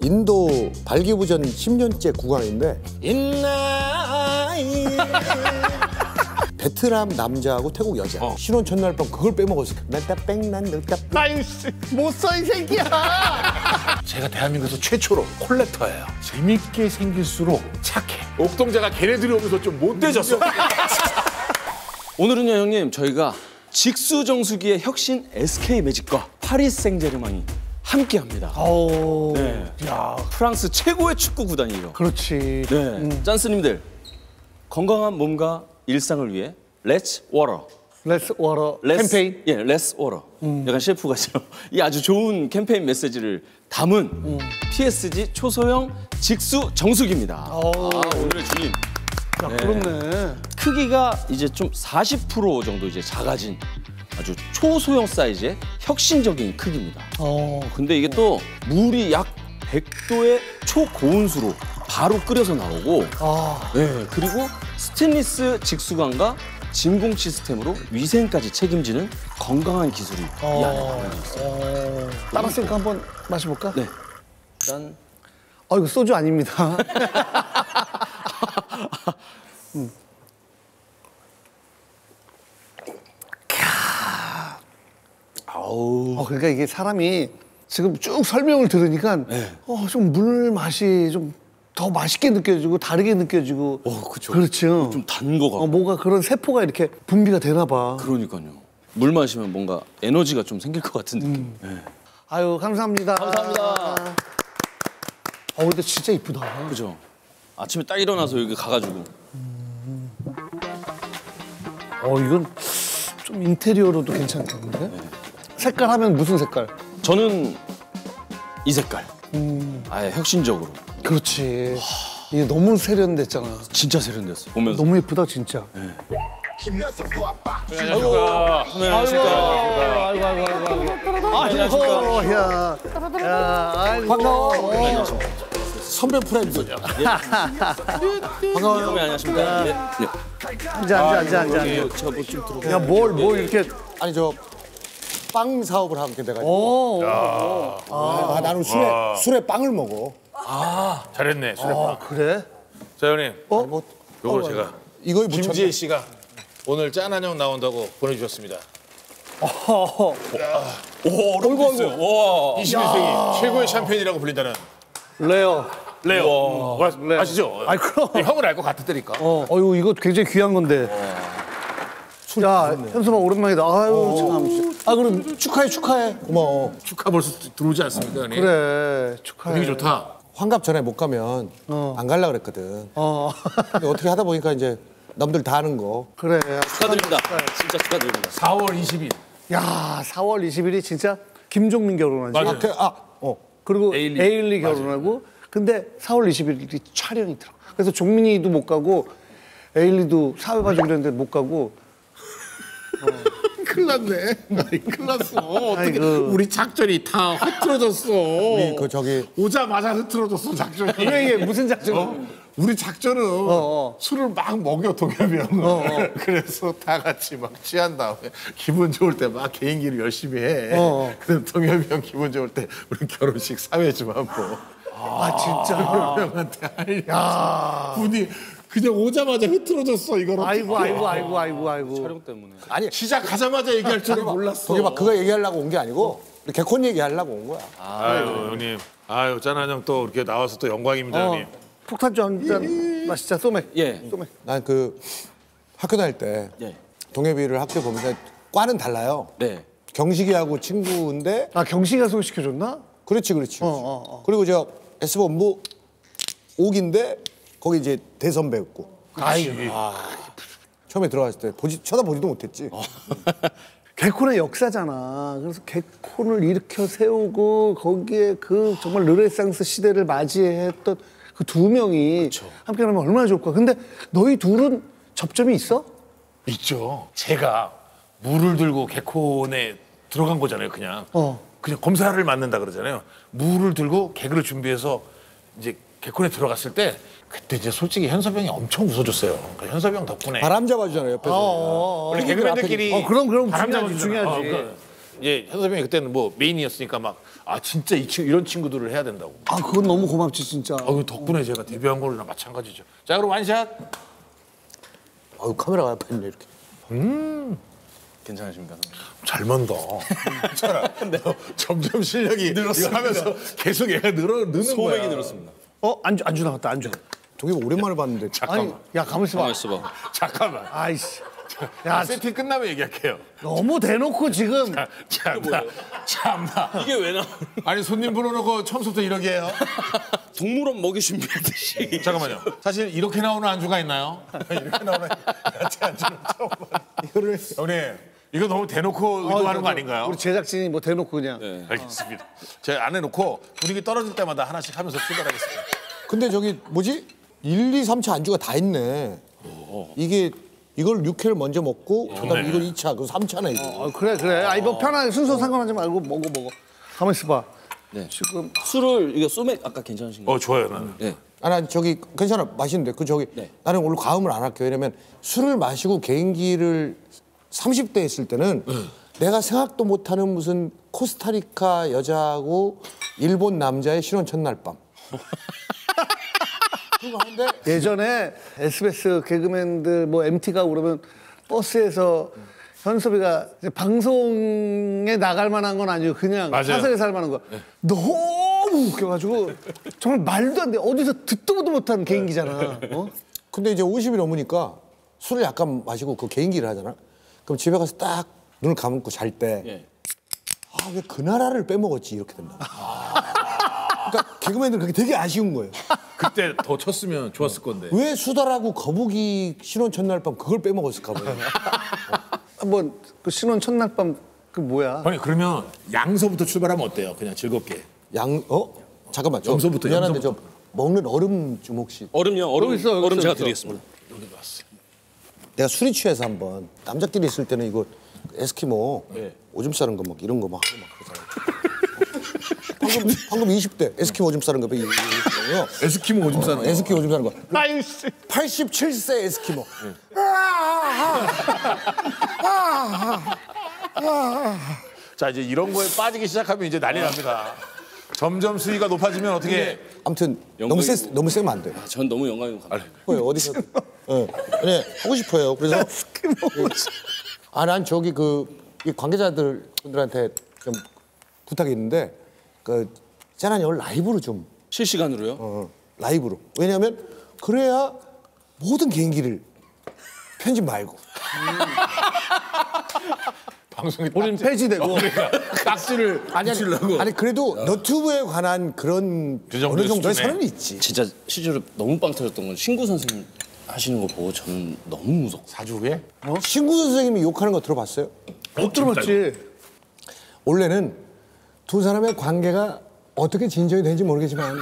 인도 발기부전 10년째 국왕인데 베트남 남자하고 태국 여자 신혼 첫날 밤 그걸 빼먹었어. 난다 뺑난 늘다 아유 못써 이 새끼야. 제가 대한민국에서 최초로 콜렉터예요. 재밌게 생길수록 착해. 옥동자가 걔네들이 오면서 좀 못돼졌어. 오늘은요 형님 저희가 직수정수기의 혁신 SK매직과 파리 생제르맹이 함께합니다. 네. 야, 프랑스 최고의 축구 구단이에요. 그렇지. 네. 짠스님들 건강한 몸과 일상을 위해 Let's Water. Let's Water 캠페인. 예, Let's Water. 약간 셰프가처럼 이 아주 좋은 캠페인 메시지를 담은 PSG 초소형 직수 정수기입니다. 오늘의 주인. 야, 그렇네. 크기가 이제 좀 40% 정도 이제 작아진 아주 초소형 사이즈의 혁신적인 크기입니다. 근데 이게 또 물이 약 100도의 초고온수로 바로 끓여서 나오고 네, 그리고 스테인리스 직수관과 진공 시스템으로 위생까지 책임지는 건강한 기술이 이 안에 담겨져 있어요. 따랐으니까 한번 마셔볼까? 네. 짠. 이거 소주 아닙니다. 그러니까 이게 사람이 지금 쭉 설명을 들으니까 좀 물 맛이 좀 더 맛있게 느껴지고 다르게 느껴지고. 그렇죠. 그렇죠. 좀 단 거 같고. 뭔가 그런 세포가 이렇게 분비가 되나 봐. 그러니까요. 물 마시면 뭔가 에너지가 좀 생길 것 같은 느낌. 네. 아유, 감사합니다. 감사합니다. 근데 진짜 이쁘다. 그죠? 아침에 딱 일어나서 여기 가가지고. 이건 좀 인테리어로도 괜찮겠는데? 색깔 하면 무슨 색깔? 저는 이 색깔. 아예 혁신적으로. 그렇지. 이게 너무 세련됐잖아. 진짜 세련됐어요. 보면서. 너무 예쁘다, 진짜. 안녕하십니까. 아이고. 반가워. 선배 프라임이죠. 반가워요. 안녕하십니까. 네. 앉아. 제가 뭐좀 들어. 야, 뭘 이렇게. 아니 저 빵 사업을 하게 돼가지고 나는 술에 빵을 먹어. 잘했네. 수레빵. 그래? 자 형님. 요걸 제가 이거에 김지혜 씨가 오늘 짠한형 나온다고 보내주셨습니다. 얼굴 있어요. 와. 21세기 최고의 샴페인이라고 불린다는 레어. 레오. 아시죠? 아이, 그럼. 형을 알 것 같으니까. 이거 굉장히 귀한 건데. 야, 현수막 오랜만이다. 아유, 참. 그럼 축하해. 고마워. 축하 벌써 들어오지 않습니까, 형님? 그래, 축하해. 분위기 좋다. 환갑 전에 못 가면 안 갈라 그랬거든. 근데 어떻게 하다 보니까 이제 남들 다 하는 거. 그래. 축하드립니다. 진짜 축하드립니다. 4월 20일. 야, 4월 20일이 진짜 김종민 결혼하지. 맞아요. 그리고 에일리. 에일리 결혼하고. 근데 4월 20일이 촬영이 들어. 그래서 종민이도 못 가고 에일리도 사회 봐주기로 했는데 못 가고. 큰일 났네. 큰일 났어. 어떻게 아이고. 우리 작전이 다 흐트러졌어. 우리 그 저기 오자마자 흐트러졌어, 작전이. 그래, 이게 무슨 작전? 우리 작전은 술을 막 먹여 동엽이 형을. 그래서 다 같이 막 취한 다음에 기분 좋을 때 막 개인기를 열심히 해. 그다음 동엽이 형 기분 좋을 때 우리 결혼식 사회 좀 하고. 진짜. 동엽이 형한테 알려. 분이 그냥 오자마자 흐트러졌어 이거로. 아이고. 촬영 때문에. 아니 시작하자마자 얘기할 줄은 몰랐어. 저기 막 그거 얘기하려고 온 게 아니고 우리 개콘 얘기하려고 온 거야. 아유 형님. 아유 짠한 형 또 이렇게 나와서 또 영광입니다 형님. 폭탄주 한잔 마시자, 소맥. 예. 소맥. 난 그 학교 다닐 때 예. 동엽이를 학교 보면서 과는 달라요. 네. 경식이하고 친구인데 경식이가 소개시켜줬나? 그렇지. 그리고 저 S본부 옥인데 거기 이제 대선배였고. 처음에 들어갔을 때 쳐다보지도 못했지. 개콘의 역사잖아. 그래서 개콘을 일으켜 세우고 거기에 그 정말 르네상스 시대를 맞이했던 그 두 명이 함께 하면 얼마나 좋을까. 근데 너희 둘은 접점이 있어? 있죠. 제가 물을 들고 개콘에 들어간 거잖아요, 그냥. 그냥 검사를 맡는다 그러잖아요. 물을 들고 개그를 준비해서 이제 개콘에 들어갔을 때 그때 이제 솔직히 현섭이 형이 엄청 웃어줬어요. 그러니까 현섭이 형 덕분에. 바람 잡아주잖아요, 옆에서. 원래 개그맨들끼리 그럼 바람 중요하지. 잡아주잖아. 이제 현섭이 형이 그때는 뭐 메인이었으니까 막 아 진짜 이런 친구들을 해야 된다고. 아 그건 너무 고맙지 진짜. 덕분에 제가 데뷔한 거랑 마찬가지죠. 자 그럼 완샷. 카메라가 앞에 있네 이렇게. 괜찮으십니까? 잘 만다. 괜찮아. 점점 실력이 늘었어 하면서 계속 얘가 느는 거야. 소맥이 늘었습니다. 안주 나왔다 안주. 동엽 오랜만에 봤는데. 잠깐만. 야 가만 있어봐. 있어봐. 잠깐만. 아이씨. 야 세팅 끝나면 얘기할게요. 너무 대놓고 지금. 참나. 이게 왜 나? 아니 손님 불러놓고 처음부터 이러게 해요. 동물원 먹이 준비하듯이. 잠깐만요. 사실 이렇게 나오는 안주가 있나요? 이렇게 나오는 야채 안주는 처음 봐. 이거를 형님 이거 너무 대놓고 의도하는 거 아닌가요? 우리 제작진이 뭐 대놓고 그냥. 네. 알겠습니다. 제가 안 해놓고 분위기 떨어질 때마다 하나씩 하면서 출발하겠습니다. 근데 저기 뭐지? 1, 2, 3차 안주가 다 있네. 이걸 6회를 먼저 먹고 그다음에 이걸 2차, 그 3차네 이거. 그래. 아이 뭐 편하게 순서 상관하지 말고 먹어. 가만 있어봐. 네. 지금 술을 이거 소맥 아까 괜찮으신가요? 좋아요 나는. 네. 난 저기 괜찮아 맛있는데 네. 나는 오늘 과음을 안 할게요. 왜냐면 술을 마시고 개인기를 30대 했을 때는 내가 생각도 못하는 무슨 코스타리카 여자하고 일본 남자의 신혼 첫날 밤. 그거 하는데 예전에 SBS 개그맨들 뭐 MT가 그러면 버스에서 현섭이가 이제 방송에 나갈 만한 건 아니고 그냥 맞아요. 사석에서 할 만한 거 너무 웃겨가지고 정말 말도 안 돼. 어디서 듣도 보도 못한 개인기잖아. 근데 이제 50이 넘으니까 술을 약간 마시고 그 개인기를 하잖아. 그럼 집에 가서 딱 눈을 감고 잘 때 예. 아, 왜 그 나라를 빼먹었지 이렇게 된다. 그러니까 개그맨들은 그게 되게 아쉬운 거예요. 그때 더 쳤으면 좋았을 건데. 왜 수달하고 거북이 신혼 첫날 밤 그걸 빼먹었을까 봐요. 한번 그 신혼 첫날 밤 그 뭐야? 아니 그러면 양서부터 출발하면 어때요? 그냥 즐겁게. 잠깐만. 염소부터, 미안한데 염소부터. 저 먹는 얼음 좀 혹시. 얼음요. 얼음 여기 있어, 여기 얼음 있어, 제가 여기 있어. 드리겠습니다. 여기 왔어. 내가 술이 취해서 한번 남자끼리 있을 때는 이거 에스키모 오줌 싸는 거 막 이런 거 막 하고 막 그러잖아요. 방금 20대 에스키모 오줌 싸는 거 이거요. 에스키모 오줌 싸는 거. 에스키모 오줌 싸는 거. 아유 씨. 87세 에스키모. 자 이제 이런 거에 빠지기 시작하면 이제 난리 납니다. 점점 수위가 높아지면 어떻게? 아무튼 영광이고. 너무 세면 안 돼. 전 너무 영광이고 감사합니다. 어디서? 네, 하고 싶어요. 그래서 난 저기 이 관계자들한테 좀 부탁이 있는데 짠한 걸 라이브로 좀 실시간으로요? 라이브로. 왜냐하면 그래야 모든 개인기를 편집 말고 방송이 우린 폐지되고 딱지를 아니 그래도 너튜브에 관한 그런 그 정도의 어느 정도의 수준에. 선은 있지. 진짜 실제로 너무 빵 터졌던 건 신구 선생님 하시는 거 보고 저는 너무 무섭고. 4주 후에? 신구 선생님이 욕하는 거 들어봤어요? 못 들어봤지. 원래는 두 사람의 관계가 어떻게 진전이 되는지 모르겠지만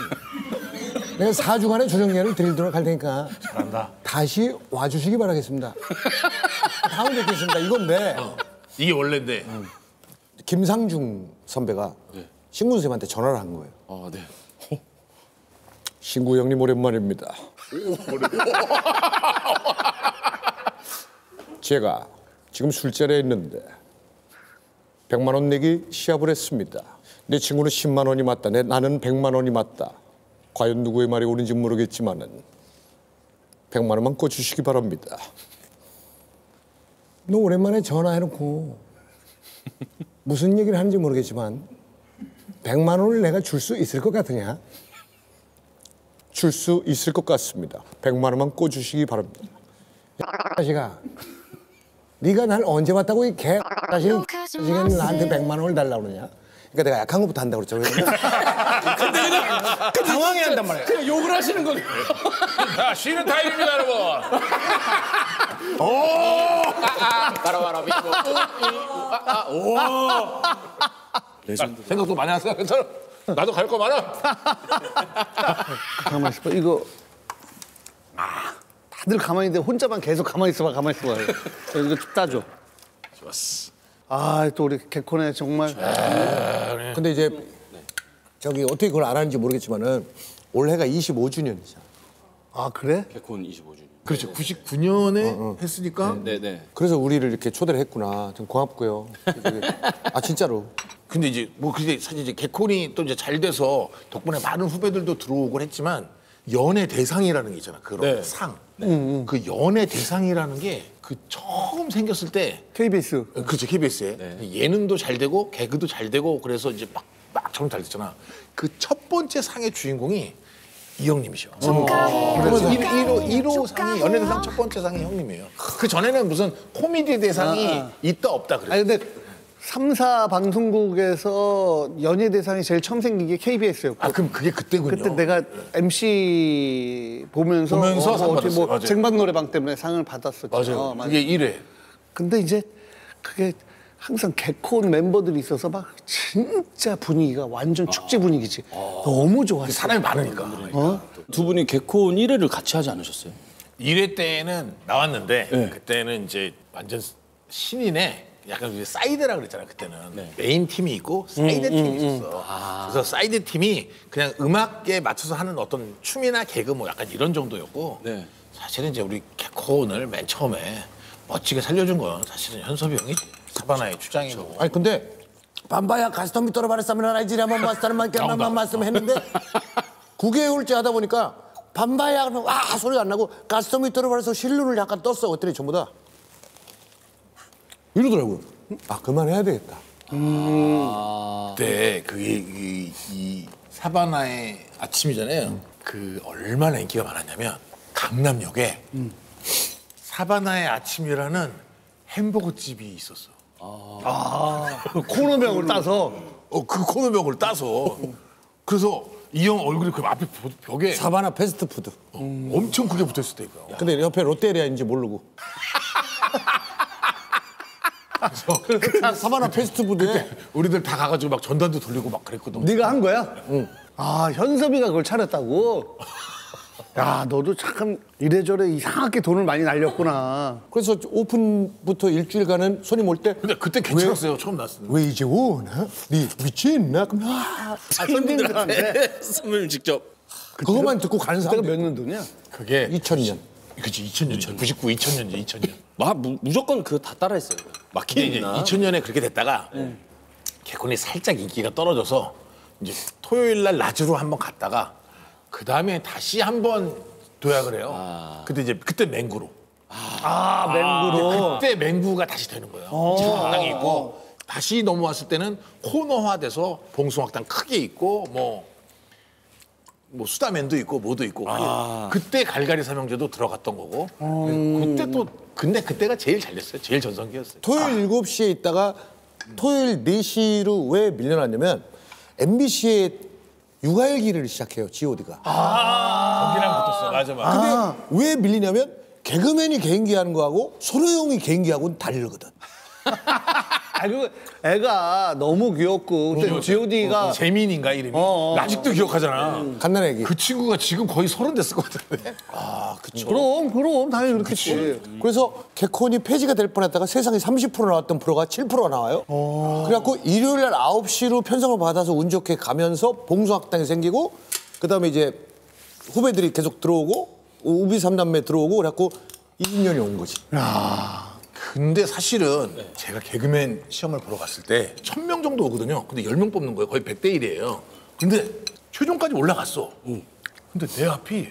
내가 4주간의 조정기간을 드리도록 할 테니까 잘한다. 다시 와주시기 바라겠습니다. 다음 뵙겠습니다. 이건데 이게 원래인데. 김상중 선배가 신구 선생님한테 전화를 한 거예요. 아 네. 신구 형님 오랜만입니다. 제가 지금 술자리에 있는데 100만 원 내기 시합을 했습니다. 내 친구는 10만 원이 맞다. 나는 100만 원이 맞다. 과연 누구의 말이 옳은지 모르겠지만은 100만 원만 꿔주시기 바랍니다. 너 오랜만에 전화해놓고 무슨 얘기를 하는지 모르겠지만 100만 원을 내가 줄 수 있을 것 같으냐? 줄 수 있을 것 같습니다. 100만 원만 꿔주시기 바랍니다. 자식아, 네가 날 언제 봤다고 이 개 자식은 지금 나한테 100만 원을 달라고 그러냐? 그러니까 내가 약한 것부터 한다고 그랬죠. 근데 그냥 당황해 한단 말이야. 그냥 욕을 하시는 거예요. 자 쉬는 타임입니다 여러분. 바라바라 비고. 레전드. 생각도 많이 하세요. 괜찮아. 나도 갈 거 많아. 가만히 있어봐. 이거 다들 가만히 있는데 혼자만 계속 가만히 있어봐. 이거 좀 따줘. 좋았어. 또 우리 개콘에 정말 근데 이제 저기 어떻게 그걸 알았는지 모르겠지만은 올해가 25주년이잖아. 아 그래? 개콘 25주년. 그렇죠. 99년에 했으니까. 네네. 그래서 우리를 이렇게 초대를 했구나. 좀 고맙고요. 아 진짜로. 근데 이제 뭐 그게 사실 이제 개콘이 또 이제 잘 돼서 덕분에 많은 후배들도 들어오곤 했지만 연예 대상이라는 게 있잖아. 그런 네. 상. 그 연예 대상이라는 게 그 처음 생겼을 때 KBS. 그렇죠. KBS에 예능도 잘 되고 개그도 잘 되고 그래서 이제 막 처음 잘 됐잖아. 그 첫 번째 상의 주인공이 이 형님이셔. 그래서 1호 상이 연예대상 첫 번째 상이 형님이에요. 그 전에는 무슨 코미디 대상이 있다 없다 그랬어요. 아니 근데 3사 방송국에서 연예대상이 제일 처음 생긴 게 KBS였고. 아 그럼 그게 그때군요. 그때 내가 MC 보면서 상 어떻게 받았어요. 맞아요. 쟁반 노래방 때문에 상을 받았었죠. 맞아요. 그게 1회. 근데 이제 그게 항상 개콘 멤버들이 있어서 막 진짜 분위기가 완전 축제 분위기지. 너무 좋았어. 사람이 많으니까. 두 분이 개콘 1회를 같이 하지 않으셨어요? 1회 때는 나왔는데 네. 그때는 이제 완전 신인의 약간 이제 사이드라 그랬잖아요. 그때는 메인 팀이 있고 사이드 팀이 있었어. 그래서 사이드 팀이 그냥 음악에 맞춰서 하는 어떤 춤이나 개그 뭐 약간 이런 정도였고 네. 사실은 이제 우리 개콘을 맨 처음에 멋지게 살려준 건 사실은 현섭이 형이 사바나의 주장이고. 아니 근데 밤바야 가스톱 떨어 바랬으면 나이지리아만 마스터는 만만 말씀했는데 9개월째 하다 보니까 밤바야 하면 와 소리가 안 나고 가스톱 떨어 바래서 실눈을 약간 떴어. 어떻게 전부 다 이러더라고요. 아 그만해야 되겠다. 그때 이 사바나의 아침이잖아요. 그 얼마나 인기가 많았냐면 강남역에 사바나의 아침이라는 햄버거 집이 있었어. 코너명을 따서 그 코너명을 따서 그래서 이 형 얼굴이 그 앞에 벽에 사바나 패스트푸드. 엄청 크게 붙어있을 때니까. 근데 옆에 롯데리아인지 모르고. 그래서 사바나 패스트푸드에 우리들 다 가가지고 막 전단도 돌리고 막 그랬거든. 네가 한 거야? 응. 아 현섭이가 그걸 차렸다고? 야 너도 참 이래저래 이상하게 돈을 많이 날렸구나. 그래서 오픈부터 일주일간은 손님 올 때 근데 그때 괜찮았어요. 처음 났을 때. 왜 이제 오나? 네 위치 있나? 그럼 손님들한테 스물 직접. 그것만 듣고 가는 그때가 사람들. 몇 년도냐? 그게 2000년. 2000년. 그치 2000년. 99, 2000년이지 2000년. 무조건 그거 다 따라했어요. 근데 이제 마케팅이나. 2000년에 그렇게 됐다가 개콘이 살짝 인기가 떨어져서 이제 토요일 날 낮으로 한번 갔다가 그 다음에 다시 한번 도약을 해요. 근데 이제 그때 맹구로. 맹구로. 그때 맹구가 다시 되는 거예요. 정당이 있고 다시 넘어왔을 때는 코너화돼서 봉숭아학당 크게 있고 뭐 수다맨도 있고 뭐도 있고 그때 갈갈이 삼형제도 들어갔던 거고 그때 또 근데 그때가 제일 잘 됐어요. 제일 전성기였어요. 토요일 7시에 있다가 토요일 4시로 왜 밀려났냐면 MBC에 육아일기를 시작해요. G.O.D가. 거기랑 붙었어. 맞아. 근데 왜 밀리냐면 개그맨이 개인기 하는 거하고 손호영이 개인기 하고는 다르거든. 아 그리고 애가 너무 귀엽고 그때 G.O.D가 재민인가 이름이? 아직도 기억하잖아. 갓난 애기. 그 친구가 지금 거의 30 됐을 것 같은데. 그럼 당연히 그렇겠지. 그래서 개콘이 폐지가 될 뻔했다가 세상에 30% 나왔던 프로가 7%가 나와요. 그래갖고 일요일 날 9시로 편성을 받아서 운 좋게 가면서 봉숭아학당이 생기고 그다음에 이제 후배들이 계속 들어오고 우비 3남매 들어오고 그래갖고 20년이 온 거지. 근데 사실은 제가 개그맨 시험을 보러 갔을 때 1000명 정도 오거든요. 근데 10명 뽑는 거예요. 거의 100대 1이에요. 근데 최종까지 올라갔어. 근데 내 앞이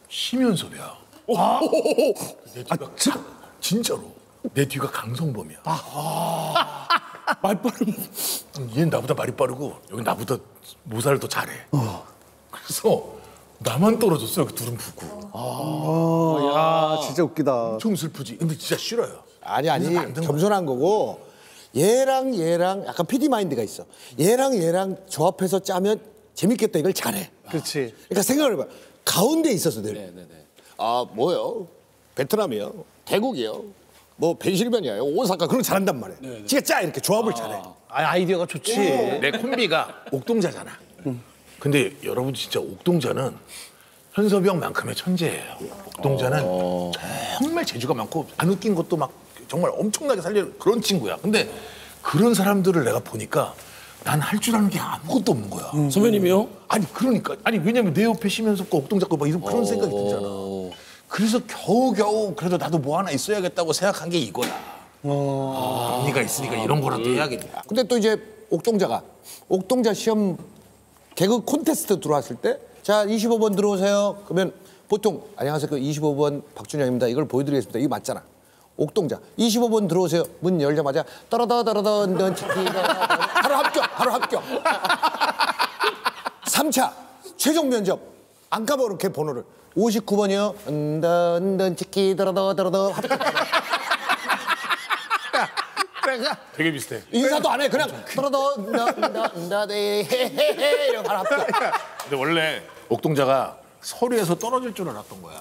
심연섭이야. 내 뒤가 진짜로. 내 뒤가 강성범이야. 말 빠르고. 얘는 나보다 말이 빠르고 여기 나보다 모사를 더 잘해. 그래서 나만 떨어졌어요. 그 둘은 붙고. 야 진짜 웃기다. 엄청 슬프지. 근데 진짜 싫어요. 아니 그래서 만든 거야. 겸손한 거고 얘랑 약간 PD 마인드가 있어. 얘랑 저 앞에서 짜면 재밌겠다 이걸 잘해. 그렇지. 그러니까 생각을 해봐. 가운데 있어서 늘. 아 뭐요? 베트남이요. 태국이요. 뭐 펜실베니아요. 오사카 그런 거 잘한단 말이야. 지가 짜 이렇게 조합을 잘해. 아이디어가 좋지. 내 콤비가 옥동자잖아. 근데 여러분 진짜 옥동자는 현섭이 형만큼의 천재예요. 옥동자는 정말 재주가 많고 안 웃긴 것도 막 정말 엄청나게 살려 그런 친구야. 근데 그런 사람들을 내가 보니까 난 할 줄 아는 게 아무것도 없는 거야. 선배님이요? 아니 그러니까 아니 왜냐면 내 옆에 쉬면서 옥동 작가 막 이런 그런 생각이 들잖아. 그래서 겨우겨우 그래도 나도 뭐 하나 있어야겠다고 생각한 게 이거야. 언니가 있으니까 이런 거라도 해야겠다. 근데 또 이제 옥동자 시험 개그 콘테스트 들어왔을 때 자 25번 들어오세요. 그러면 보통 안녕하세요. 그 25번 박준영입니다. 이걸 보여드리겠습니다. 이거 맞잖아. 옥동자 25번 들어오세요. 문 열자마자 떨어더 바로 합격. 3차 최종 면접 안 까먹게 번호를 59번이요. 은던 치키 떨어더 합격. 되게 비슷해. 인사도 안 해. 그냥 떨어더 헤헤헤 이러고 바로 합격. 근데 원래 옥동자가 서류에서 떨어질 줄 알았던 거야.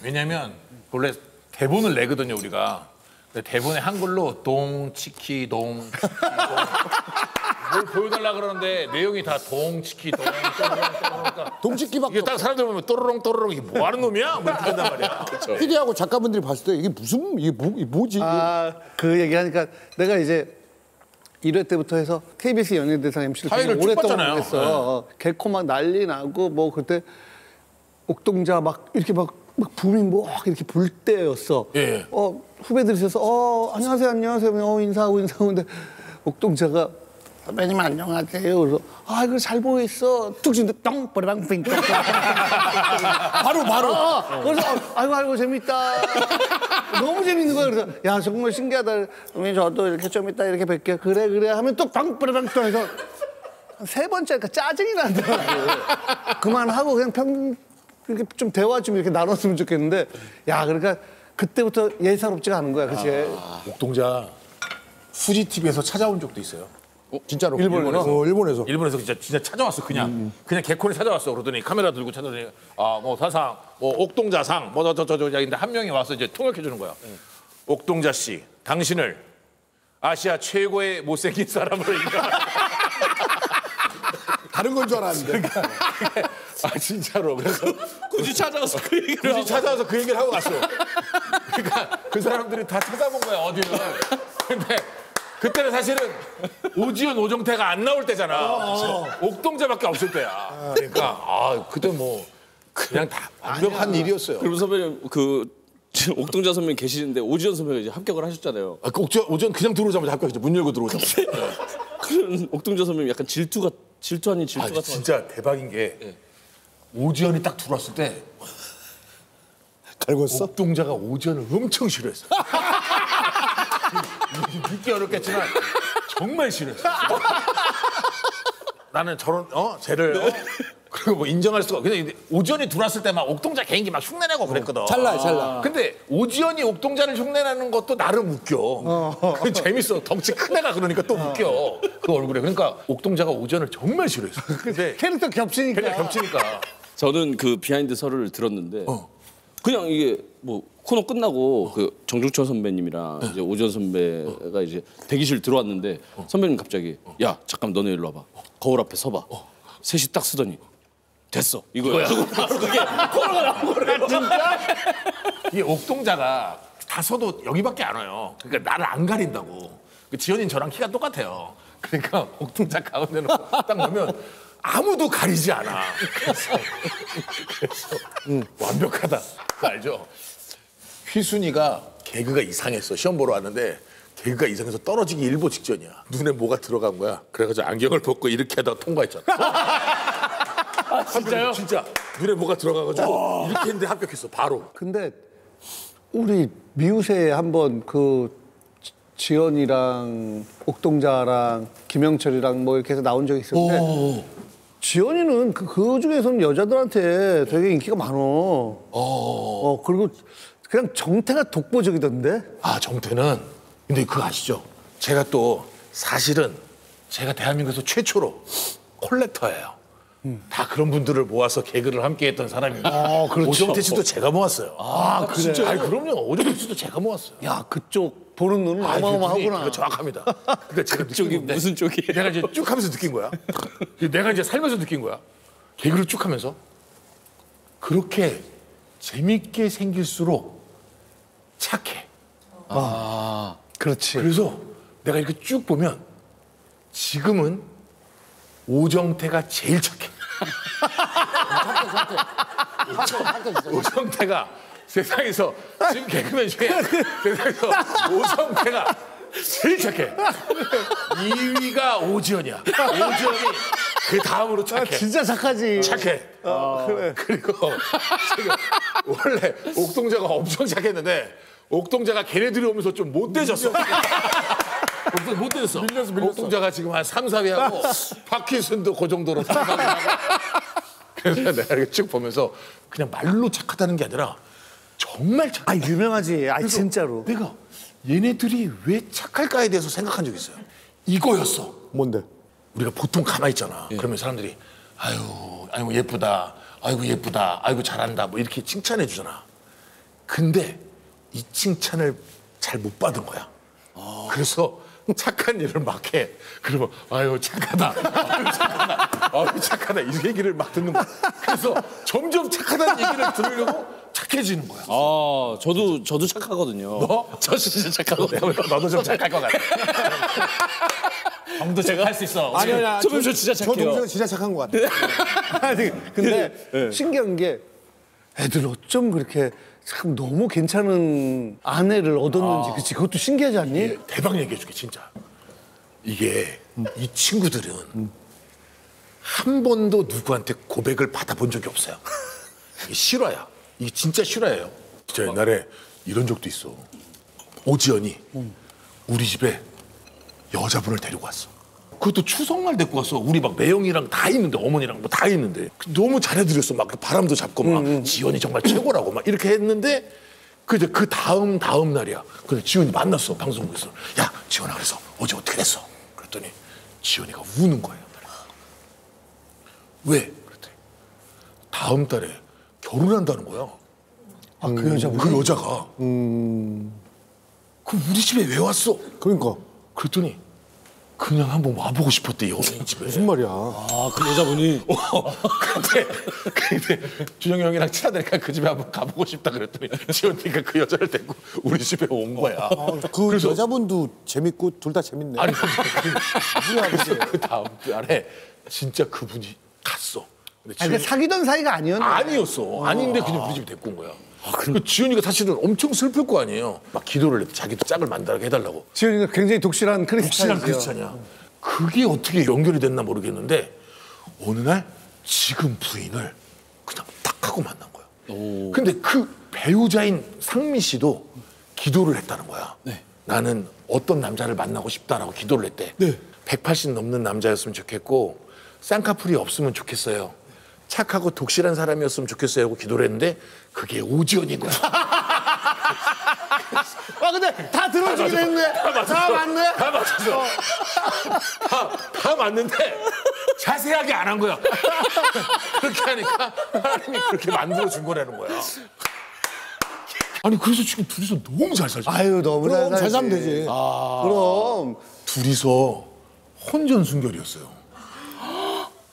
왜냐면 원래 대본을 내거든요 우리가. 근데 대본에 한글로 동치키 뭘 보여달라 그러는데 내용이 다 동치키 그러니까 동치키밖에 이게 딱 사람들 보면 또르렁 이게 뭐 하는 놈이야? 뭐 이렇게 한단 말이야. PD하고 작가분들이 봤을 때 이게 뭐지? 그 얘기하니까 내가 이제 1회 때부터 해서 KBS 연예대상 MC를 사회를 쭉 오랫동안 봤잖아요. 했어. 개코 막 난리 나고 뭐 그때 옥동자 막 이렇게 막 붐이 막 이렇게 불 때였어. 예. 후배들이 있어서 안녕하세요 인사하고 근데 옥동자가 선배님 안녕하세요. 그래서 이거 잘 보고 있어. 툭 치는데 똥 버리랑 빙 바로. 그래서 아이고 재밌다. 너무 재밌는 거야. 그래서 야 정말 신기하다. 그러면 저도 이렇게 좀 이따 이렇게 뵐게요. 그래 하면 또빵 버리랑 똥 해서 세 번째니까 짜증이 나더라고. 그만하고 그냥 이렇게 좀 대화 좀 이렇게 나눴으면 좋겠는데 야 그러니까 그때부터 예사롭지가 않은 거야. 그치? 옥동자 후지 TV에서 찾아온 적도 있어요. 진짜로 일본에서? 일본에서 일본에서 진짜 찾아왔어 그냥 개콘에 찾아왔어. 그러더니 카메라 들고 찾아오더니 뭐 사상 뭐 옥동자상 뭐 근데 한 명이 와서 이제 통역해 주는 거야. 옥동자 씨 당신을 아시아 최고의 못생긴 사람으로 인정합니다. 다른 건 줄 알았는데 진짜로. 그래서 굳이 찾아와서 그 얘기를 하고 갔어. 그러니까 그 사람들이 다 찾아본 거야 어디를. 근데 그때는 사실은 오지연, 오정태가 안 나올 때잖아. 옥동자밖에 없을 때야. 그러니까 그때 뭐 그냥 다 완벽한 일이었어요. 그럼 선배님 지금 옥동자 선배님 계시는데 오지연 선배가 이제 합격을 하셨잖아요. 오지연 그냥 들어오자마자 합격했죠. 문 열고 들어오자마자. 그런 옥동자 선배님 약간 질투 아닌 질투 같은 진짜 대박인 게 오지연이 딱 들어왔을 때 갈궜어? 옥동자가 오지연을 엄청 싫어했어. 믿기 어렵겠지만 정말 싫어했어. 나는 저런 쟤를 그리고 뭐 인정할 수가. 근데 오지연이 들어왔을 때 막 옥동자 개인기 막 흉내내고 그랬거든. 찰나. 근데 오지연이 옥동자를 흉내내는 것도 나름 웃겨. 그 재밌어. 덩치 큰 애가 그러니까 또 웃겨. 그 얼굴에. 그러니까 옥동자가 오지연을 정말 싫어했어. 근데 캐릭터 겹치니까. 그냥 겹치니까. 저는 그 비하인드 설을 들었는데 그냥 이게 뭐 코너 끝나고 그 정중철 선배님이랑 이제 오지연 선배가 이제 대기실 들어왔는데 선배님 갑자기 야 잠깐 너네 일로 와봐. 거울 앞에 서봐. 셋이 딱 쓰더니 됐어 이거야. 바로 그게 코너가 나온 거래요. 진짜? 이게 옥동자가 다 서도 여기밖에 안 와요. 그러니까 나를 안 가린다고. 지연이는 저랑 키가 똑같아요. 그러니까 옥동자 가운데 딱 넣으면 아무도 가리지 않아. 그래서 완벽하다. 그거 알죠? 휘순이가 개그가 이상했어. 시험 보러 왔는데 개그가 이상해서 떨어지기 일보 직전이야. 눈에 뭐가 들어간 거야. 그래가지고 안경을 벗고 이렇게 하다가 통과했잖아. 진짜요? 진짜 눈에 뭐가 들어가가지고 이렇게 했는데 합격했어. 바로. 근데 우리 미우새에 한번 그 지연이랑 옥동자랑 김영철이랑 뭐 이렇게 해서 나온 적이 있었는데 지연이는 그 중에서는 여자들한테 되게 인기가 많어. 그리고 그냥 정태가 독보적이던데. 정태는 근데 그거 아시죠? 제가 또 사실은 제가 대한민국에서 최초로 콜렉터예요. 다 그런 분들을 모아서 개그를 함께 했던 사람입니다. 그렇죠. 오정태 씨도 제가 모았어요. 그래. 진짜? 아니, 그럼요. 오정태 씨도 제가 모았어요. 야 그쪽 보는 눈은 어마어마하구나. 그거 정확합니다. 그러니까 제가 그쪽이 느낀 건데 무슨 쪽이에요? 내가 이제 쭉 하면서 느낀 거야. 내가 이제 살면서 느낀 거야. 개그를 쭉 하면서 그렇게 재밌게 생길수록 착해. 그렇지. 그래서 내가 이렇게 쭉 보면 지금은 오정태가 제일 착해. 오정태가 세상에서 지금 개그맨 중에 세상에서 오정태가 제일 착해. 2위가 오지연이야. 오지연이 그 다음으로 착해. 진짜 착하지. 착해. 그래. 그리고 지금 원래 옥동자가 엄청 착했는데 옥동자가 걔네들이 오면서 좀 못돼졌어. 못돼졌어. 밀렸어. 옥동자가 지금 한 3, 4위 하고 파킨슨도 그 정도로 3, 4위 하고. 그래서 내가 이렇게 쭉 보면서 그냥 말로 착하다는 게 아니라 정말 착해. 아 유명하지. 아 진짜로. 내가 얘네들이 왜 착할까에 대해서 생각한 적이 있어요. 이거였어. 뭔데? 우리가 보통 가만히 있잖아. 그러면 사람들이 아이고 예쁘다. 아이고 예쁘다. 아이고 잘한다. 뭐 이렇게 칭찬해 주잖아. 근데 이 칭찬을 잘 못 받은 거야. 그래서 착한 일을 막 해. 그러면 아유 착하다. 아유 착하다. 아유 착하다. 이 얘기를 막 듣는 거야. 그래서 점점 착하다는 얘기를 들으려고 착해지는 거야. 아, 저도 착하거든요. 너? 저 진짜 착하거든요. 너도 좀 착할 것 같아. 형도 제가 할 수 있어. 아니야. 선배님 저 진짜 저 착해요. 동생은 진짜 착한 것 같아. 아니 근데 신기한 게 애들 어쩜 그렇게 참 너무 괜찮은 아내를 얻었는지 그치 그것도 신기하지 않니? 대박 얘기해줄게 진짜. 이게 이 친구들은 한 번도 누구한테 고백을 받아본 적이 없어요. 이게 실화야. 이게 진짜 실화예요. 진짜 옛날에 이런 적도 있어. 오지연이 우리 집에 여자분을 데리고 왔어. 그것도 추석날 데리고 왔어. 우리 막 매형이랑 다 있는데 어머니랑 뭐 다 있는데 너무 잘해드렸어. 막 바람도 잡고 막 지연이 정말 최고라고 막 이렇게 했는데 그 다음 날이야. 근데 지연이 만났어 방송국에서. 야 지연아 그래서 어제 어떻게 됐어? 그랬더니 지연이가 우는 거예요. 왜? 그랬더니 다음 달에 결혼한다는 거야. 아 그 여자분? 그 여자가. 그럼 우리 집에 왜 왔어? 그러니까 그랬더니 그냥 한번 와보고 싶었대 연예인 집에. 무슨 말이야? 아, 그 여자분이 근데 준영이 형이랑 친하다니까 그 집에 한번 가보고 싶다 그랬더니 지원이가 그 여자를 데리고 우리 집에 온 거야. 그 여자분도 재밌고 둘 다 재밌네. 아니 그래서 그 다음 달에 진짜 그분이 갔어. 근데 아니 그 사귀던 사이가 아니었네. 아니었어. 아닌데 그냥 우리 집에 데리고 온 거야. 그 지훈이가 사실은 엄청 슬플 거 아니에요. 막 기도를 해. 자기도 짝을 만나게 해달라고. 지현이가 굉장히 독실한 독실한 크리스찬이죠. 크리스찬이야. 그게 어떻게 연결이 됐나 모르겠는데 어느 날 지금 부인을 그냥 딱 하고 만난 거야. 근데 그 배우자인 상미 씨도 기도를 했다는 거야. 네. 나는 어떤 남자를 만나고 싶다라고 기도를 했대. 네. 180 넘는 남자였으면 좋겠고 쌍꺼풀이 없으면 좋겠어요. 착하고 독실한 사람이었으면 좋겠어요 하고 기도를 했는데 그게 오지연인 거야. 아 근데 다 들어주긴 했네. 다 맞네. 다 맞았어. 다 맞는데 자세하게 안 한 거야. 그렇게 하니까 하나님이 그렇게 만들어준 거라는 거야. 아니 그래서 지금 둘이서 너무 잘 살죠. 아유 너무 그럼 잘 살지. 살면 되지. 그럼 둘이서 혼전순결이었어요.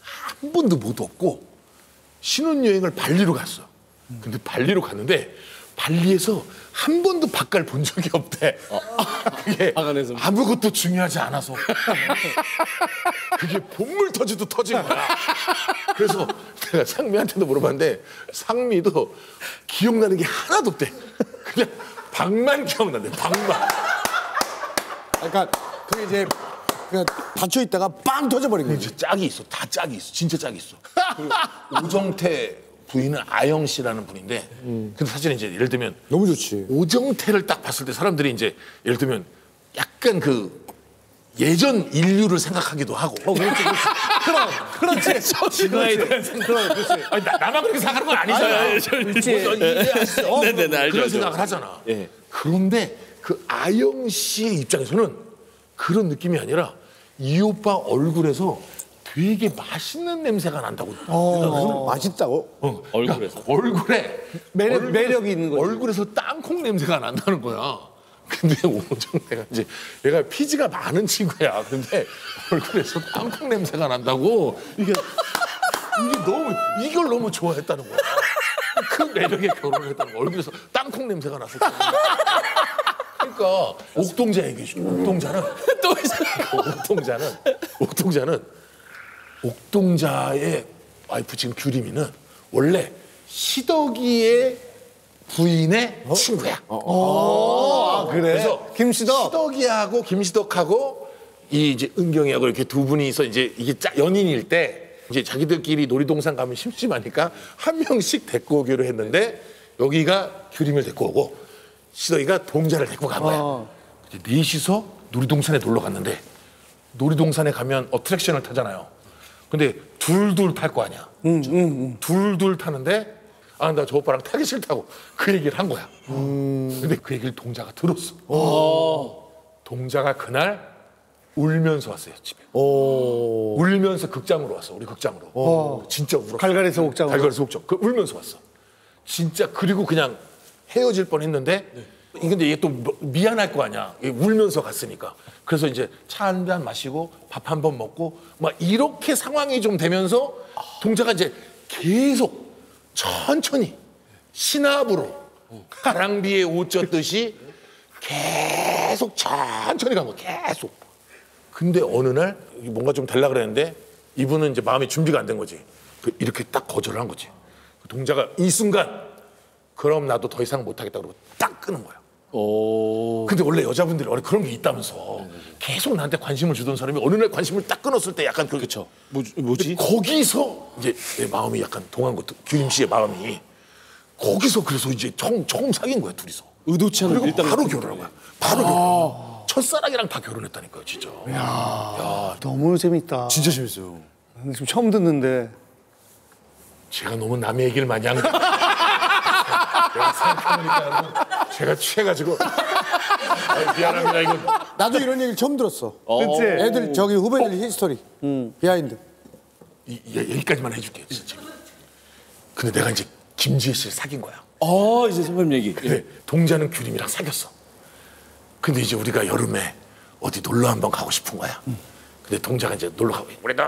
한 번도 못 없고 신혼여행을 발리로 갔어. 근데 발리로 갔는데 발리에서 한 번도 바깥을 본 적이 없대. 그게 화관에서. 아무것도 중요하지 않아서. 그게 본물 터지도 터진 거야. 그래서 내가 상미한테도 물어봤는데 상미도 기억나는 게 하나도 없대. 그냥 방만 기억난대. 방만. 그러니까 그게 이제 그냥 닫혀 있다가 빵 터져버린 거지. 진짜 짝이 있어. 다 짝이 있어. 진짜 짝이 있어. 오정태 부인은 아영 씨라는 분인데 근데 사실 이제 예를 들면 너무 좋지. 오정태를 딱 봤을 때 사람들이 이제 예를 들면 약간 그 예전 인류를 생각하기도 하고. 그렇지. 진화에 대한 생각. 아니, 나만 그렇게 생각하는 건 아니잖아요. 네네네, 알죠, 그런 알죠. 생각을 하잖아. 예. 그런데 그 아영 씨의 입장에서는 그런 느낌이 아니라 이 오빠 얼굴에서 되게 맛있는 냄새가 난다고. 맛있다고? 얼굴에서. 얼굴에 매력이 있는 거지. 얼굴에서 땅콩 냄새가 난다는 거야. 근데 오정태가 이제 얘가 피지가 많은 친구야. 근데 얼굴에서 땅콩 냄새가 난다고 이걸 너무 좋아했다는 거야. 그 매력에 결혼을 했다는 거야. 얼굴에서 땅콩 냄새가 났을 때. 그러니까 옥동자 얘기해 줘. 옥동자는 옥동자의 와이프 지금 규림이는 원래 시덕이의 부인의 친구야. 그래? 그래서 김시덕? 시덕이하고 김시덕하고 이 이제 은경이하고 이렇게 두 분이서 이제 이게 연인일 때 이제 자기들끼리 놀이동산 가면 심심하니까 한 명씩 데리고 오기로 했는데 여기가 규림을 데리고 오고 시덕이가 동자를 데리고 간 거야. 이제 넷이서 놀이동산에 놀러 갔는데 놀이동산에 가면 어트랙션을 타잖아요. 근데 둘둘 탈 거 아니야. 둘둘 타는데 아, 나 저 오빠랑 타기 싫다고 그 얘기를 한 거야. 근데 그 얘기를 동자가 들었어. 동자가 그날 울면서 왔어요, 집에. 울면서 극장으로 왔어, 우리 극장으로. 진짜 울었어. 갈갈이서 옥장으로? 갈갈이서 옥장. 그 울면서 왔어. 진짜 그리고 그냥 헤어질 뻔 했는데 근데 이게 또 미안할 거 아니야. 울면서 갔으니까. 그래서 이제 차 한 잔 마시고 밥 한 번 먹고 막 이렇게 상황이 좀 되면서 동자가 이제 계속 천천히 신압으로 가랑비에 옷 젖듯이 계속 천천히 간 거야. 계속. 근데 어느 날 뭔가 좀 되려고 그랬는데 이분은 이제 마음의 준비가 안 된 거지. 이렇게 딱 거절을 한 거지. 동자가 이 순간 그럼 나도 더 이상 못하겠다 그러고 딱 끄는 거야. 근데 원래 여자분들이 원래 그런 게 있다면서 계속 나한테 관심을 주던 사람이 어느 날 관심을 딱 끊었을 때 약간 그렇죠. 뭐지? 거기서 이제 내 마음이 약간 동한 것도 규림 씨의 마음이 거기서 그래서 이제 처음 사귄 거야 둘이서. 의도치 않은 그리고 일단 바로 결혼한 거야. 바로 결혼. 첫사랑이랑 다 결혼했다니까요, 진짜. 너무 재밌다. 진짜 재밌어요. 지금 처음 듣는데. 제가 너무 남의 얘기를 많이 한 거. 내가 생각해보니까 제가 취해가지고 미안합니다 이거. 나도 이런 얘기를 처음 들었어. 그치? 애들 저기 후배들 히스토리, 비하인드. 여기까지만 해줄게요, 진짜. 근데 내가 이제 김지혜 씨를 사귄 거야. 이제 선배님 얘기. 근데 동자는 규림이랑 사귀었어. 근데 이제 우리가 여름에 어디 놀러 한번 가고 싶은 거야. 근데 동자가 이제 놀러 가고 우리도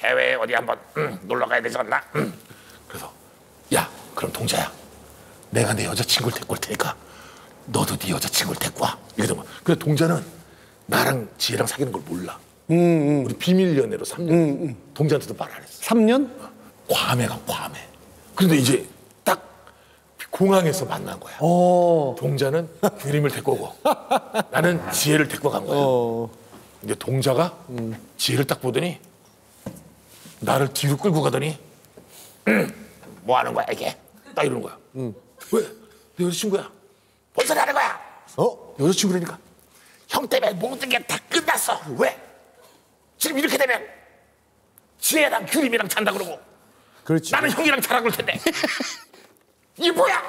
해외에 어디 한번 놀러 가야 되지 않나? 그래서 야 그럼 동자야 내가 내 여자친구를 데리고 올 테니까 너도 네 여자친구를 데리고 와. 이러더만. 근데 동자는 나랑 지혜랑 사귀는 걸 몰라. 우리 비밀 연애로 3년. 동자한테도 말 안 했어. 3년? 괌에. 그런데 이제 딱 공항에서 만난 거야. 동자는 규림을 데리고 오고 나는 지혜를 데리고 간 거야. 근데 동자가 지혜를 딱 보더니 나를 뒤로 끌고 가더니 뭐 하는 거야 이게? 딱 이러는 거야. 왜? 내 여자친구야. 뭔 소리 하는 거야? 여자친구라니까. 형 때문에 모든 게 다 끝났어. 왜? 지금 이렇게 되면 지혜랑 규림이랑 잔다 그러고 그렇지. 나는 형이랑 자라 그럴 텐데 이게 뭐야?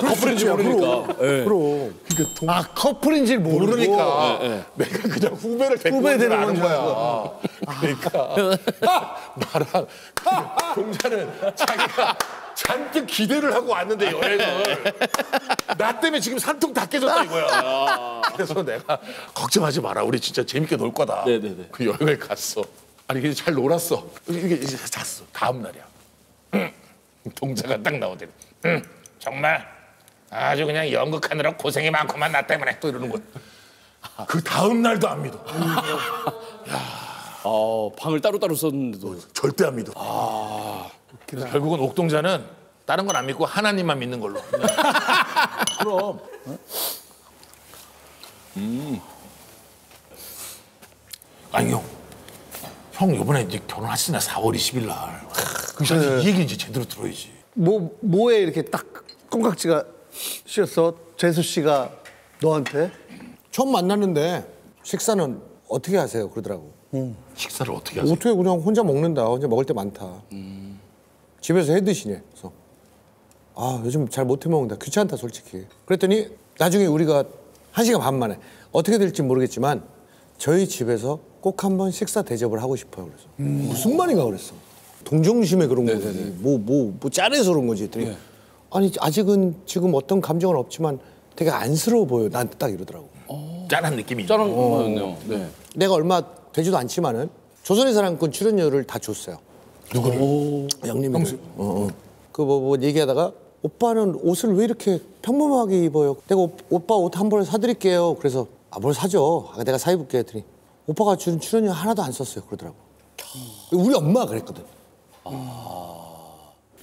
커플인지 모르니까. 그럼. 커플인지 모르니까. 내가 그냥 후배를 데리고 후배 온 줄 데리고 아는 온 줄 거야. 그러니까 나랑 동자는 자기가 잔뜩 기대를 하고 왔는데 여행을 나 때문에 지금 산통 다 깨졌다 이거야. 그래서 내가 걱정하지 마라. 우리 진짜 재밌게 놀 거다. 네네네. 그 여행을 갔어. 아니 그냥 잘 놀았어. 이게 이제 잤어. 다음 날이야. 동자가 딱 나오더니 정말 아주 그냥 연극하느라 고생이 많구만 나 때문에 또 이러는 거야. 그 다음 날도 안 믿어. 방을 따로따로 썼는데도. 절대 안 믿어. 그래서 결국은 옥동자는 다른 건 안 믿고 하나님만 믿는 걸로. 그럼. 아니 형 이번에 이제 결혼하시나 4월 20일 날. 그래서 이 얘기 이제 제대로 들어야지. 뭐에 이렇게 딱 콩깍지가 씌었어? 재수 씨가 너한테? 처음 만났는데 식사는 어떻게 하세요? 그러더라고. 식사를 어떻게 하세요? 어떻게 그냥 혼자 먹는다. 혼자 먹을 때 많다. 집에서 해 드시네. 그래서 아 요즘 잘 못 해 먹는다. 귀찮다 솔직히. 그랬더니 나중에 우리가 1시간 반 만에 어떻게 될지 모르겠지만 저희 집에서 꼭 한번 식사 대접을 하고 싶어요. 그래서 무슨 말인가 그랬어. 동정심에 그런 거지. 뭐 짠해서 그런 거지. 했더니 아니 아직은 지금 어떤 감정은 없지만 되게 안쓰러워 보여. 나한테 딱 이러더라고. 짠한 느낌이. 짠한 거였네요. 네. 내가 얼마 되지도 않지만은 조선의 사랑꾼 출연료를 다 줬어요. 누구를? 영림이. 그 뭐 얘기하다가 오빠는 옷을 왜 이렇게 평범하게 입어요? 내가 오빠 옷 한 벌 사드릴게요. 그래서 뭘 사줘? 내가 사입을게 했더니 오빠가 준 출연료 하나도 안 썼어요. 그러더라고. 우리 엄마가 그랬거든.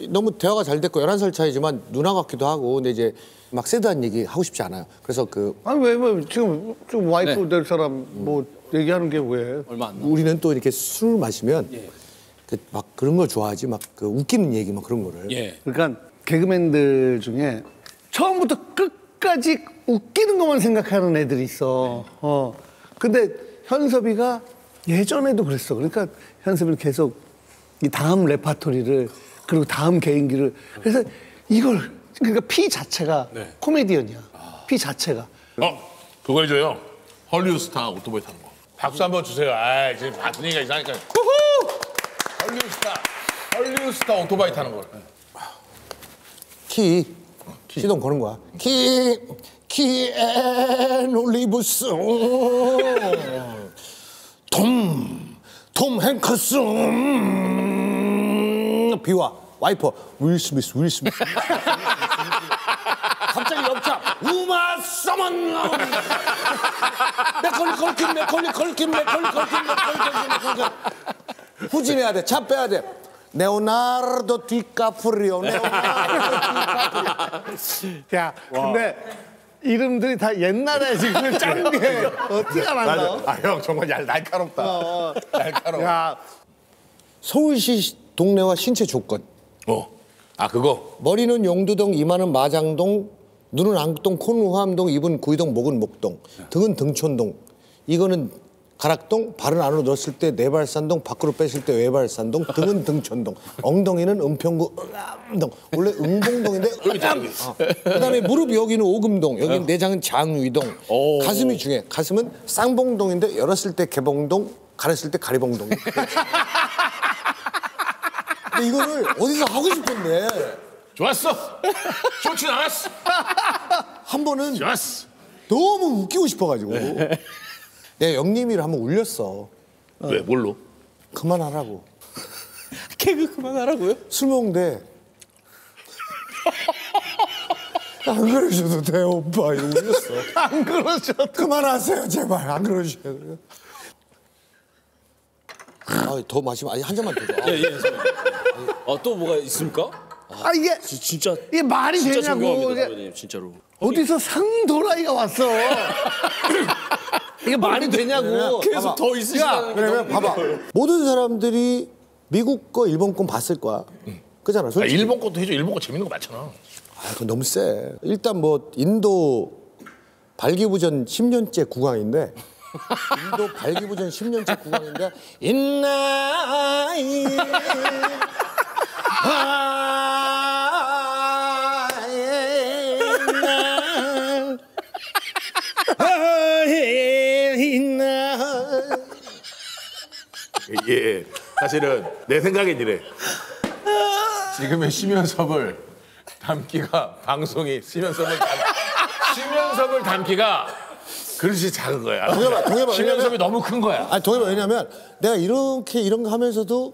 너무 대화가 잘 됐고 11살 차이지만 누나 같기도 하고 근데 이제 막 새드한 얘기 하고 싶지 않아요. 그래서 아니 왜 지금 와이프 될 사람 뭐 얘기하는 게 왜? 얼마 안 나. 우리는 또 이렇게 술을 마시면 막 그런 걸 좋아하지 막 웃기는 얘기 막 그런 거를. 예. 그러니까 개그맨들 중에 처음부터 끝까지 웃기는 것만 생각하는 애들이 있어. 근데 현섭이가 예전에도 그랬어. 그러니까 현섭이는 계속 이 다음 레파토리를 그리고 다음 개인기를 그래서 이걸 그러니까 피 자체가 코미디언이야. 피 자체가. 그거 해줘요. 헐리우드 스타 오토바이 타는 거. 박수 한번 주세요. 아 지금 분위기가 이상하니까. 헐리우드 스타 오토바이 타는 거. 시동 거는 거야. 키앤 리브스 톰 행크스 비와 와이퍼 윌 스미스 갑자기 옆차 우마 서먼 맥컬리 걸킨 후진해야 돼. 차 빼야 돼. 레오나르도 디카프리오. 야, 근데 이름들이 다 옛날에 지금 짠 게 어떻게 알았나? 아 형 정말 날카롭다. 날카로워. 야, 서울시 동네와 신체 조건. 그거. 머리는 용두동, 이마는 마장동, 눈은 앙동, 코는 후암동, 입은 구이동, 목은 목동, 등은 등촌동. 이거는 가락동, 발은 안으로 넣었을 때 내발산동, 밖으로 뺐을 때 외발산동, 등은 등촌동, 엉덩이는 은평구 응암동. 원래 응봉동인데 응암. 그다음에 무릎 여기는 오금동, 여기 내장은 장위동. 가슴이 중요해. 가슴은 쌍봉동인데 열었을 때 개봉동, 가렸을 때 가리봉동. 근데 이거를 어디서 하고 싶은데 좋았어. 좋진 않았어. 한 번은 좋았어. 너무 웃기고 싶어가지고 내가 영림이를 한번 울렸어. 왜 뭘로? 그만하라고. 개그 그만하라고요? 술 먹는데 안 그러셔도 돼 오빠 이러고 울렸어. 안 그러셔도. 그만하세요 제발 안 그러셔도 돼요. 더 마시면 한 잔만 더 줘. 예. 또 뭐가 있습니까? 이게 진짜 이게 말이 진짜 되냐고. 존경합니다, 이게 선배님, 진짜로. 어디서 상도라이가 왔어. 이게 말이 되냐고. 계속 더 있으시다는 게 왜냐면 봐봐 모든 사람들이 미국 거 일본 거 봤을 거야. 그잖아. 솔직히. 일본 것도 해줘. 일본 거 재밌는 거 많잖아. 그건 너무 세. 일단 뭐 인도 발기부전 10년째 국왕인데 인도 발기부전 10년째 국왕인데 인나이 예. 사실은 내 생각엔 이래. 지금의 심연섭을 담기가 방송이 심연섭을 담기가 그릇이 작은 거야. 동해봐. 심연섭이 너무 큰 거야. 아니 동해봐. 왜냐면 내가 이렇게 이런 거 하면서도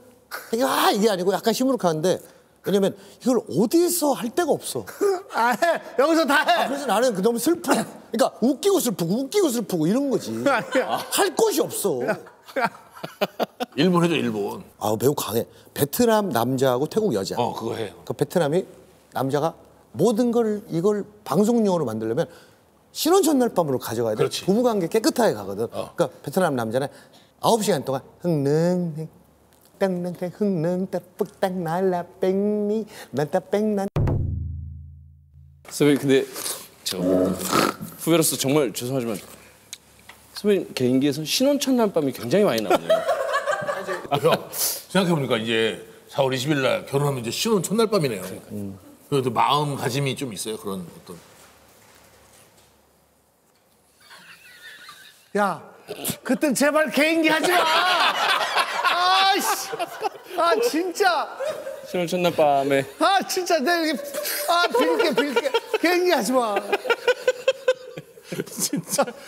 이게 아니고 약간 시무룩하는데 왜냐면 이걸 어디서 할 데가 없어. 해. 여기서 다 해. 그래서 나는 너무 슬퍼. 그러니까 웃기고 슬프고 이런 거지. 할 곳이 없어. 일본 해줘 일본. 매우 강해. 베트남 남자하고 태국 여자. 그거 해. 그 베트남이 남자가 모든 걸 이걸 방송용으로 만들려면 신혼 전날 밤으로 가져가야 돼. 그렇지. 부부관계 깨끗하게 가거든. 그러니까 베트남 남자는 9시간 동안 흥능 땅땅 흥능 따쁘땅 날라 뺑니 난따 뺑난. 선배님 근데 제가 후배로서 정말 죄송하지만 선배님 개인기에서 신혼 첫날 밤이 굉장히 많이 나오네요. 형 생각해보니까 이제 4월 20일 날 결혼하면 이제 신혼 첫날 밤이네요. 그래도 마음가짐이 좀 있어요. 그런 어떤. 야, 그땐 제발 개인기 하지 마. 진짜. 신혼 첫날 밤에 진짜 내가 이렇게 빌게. 개인기 하지 마.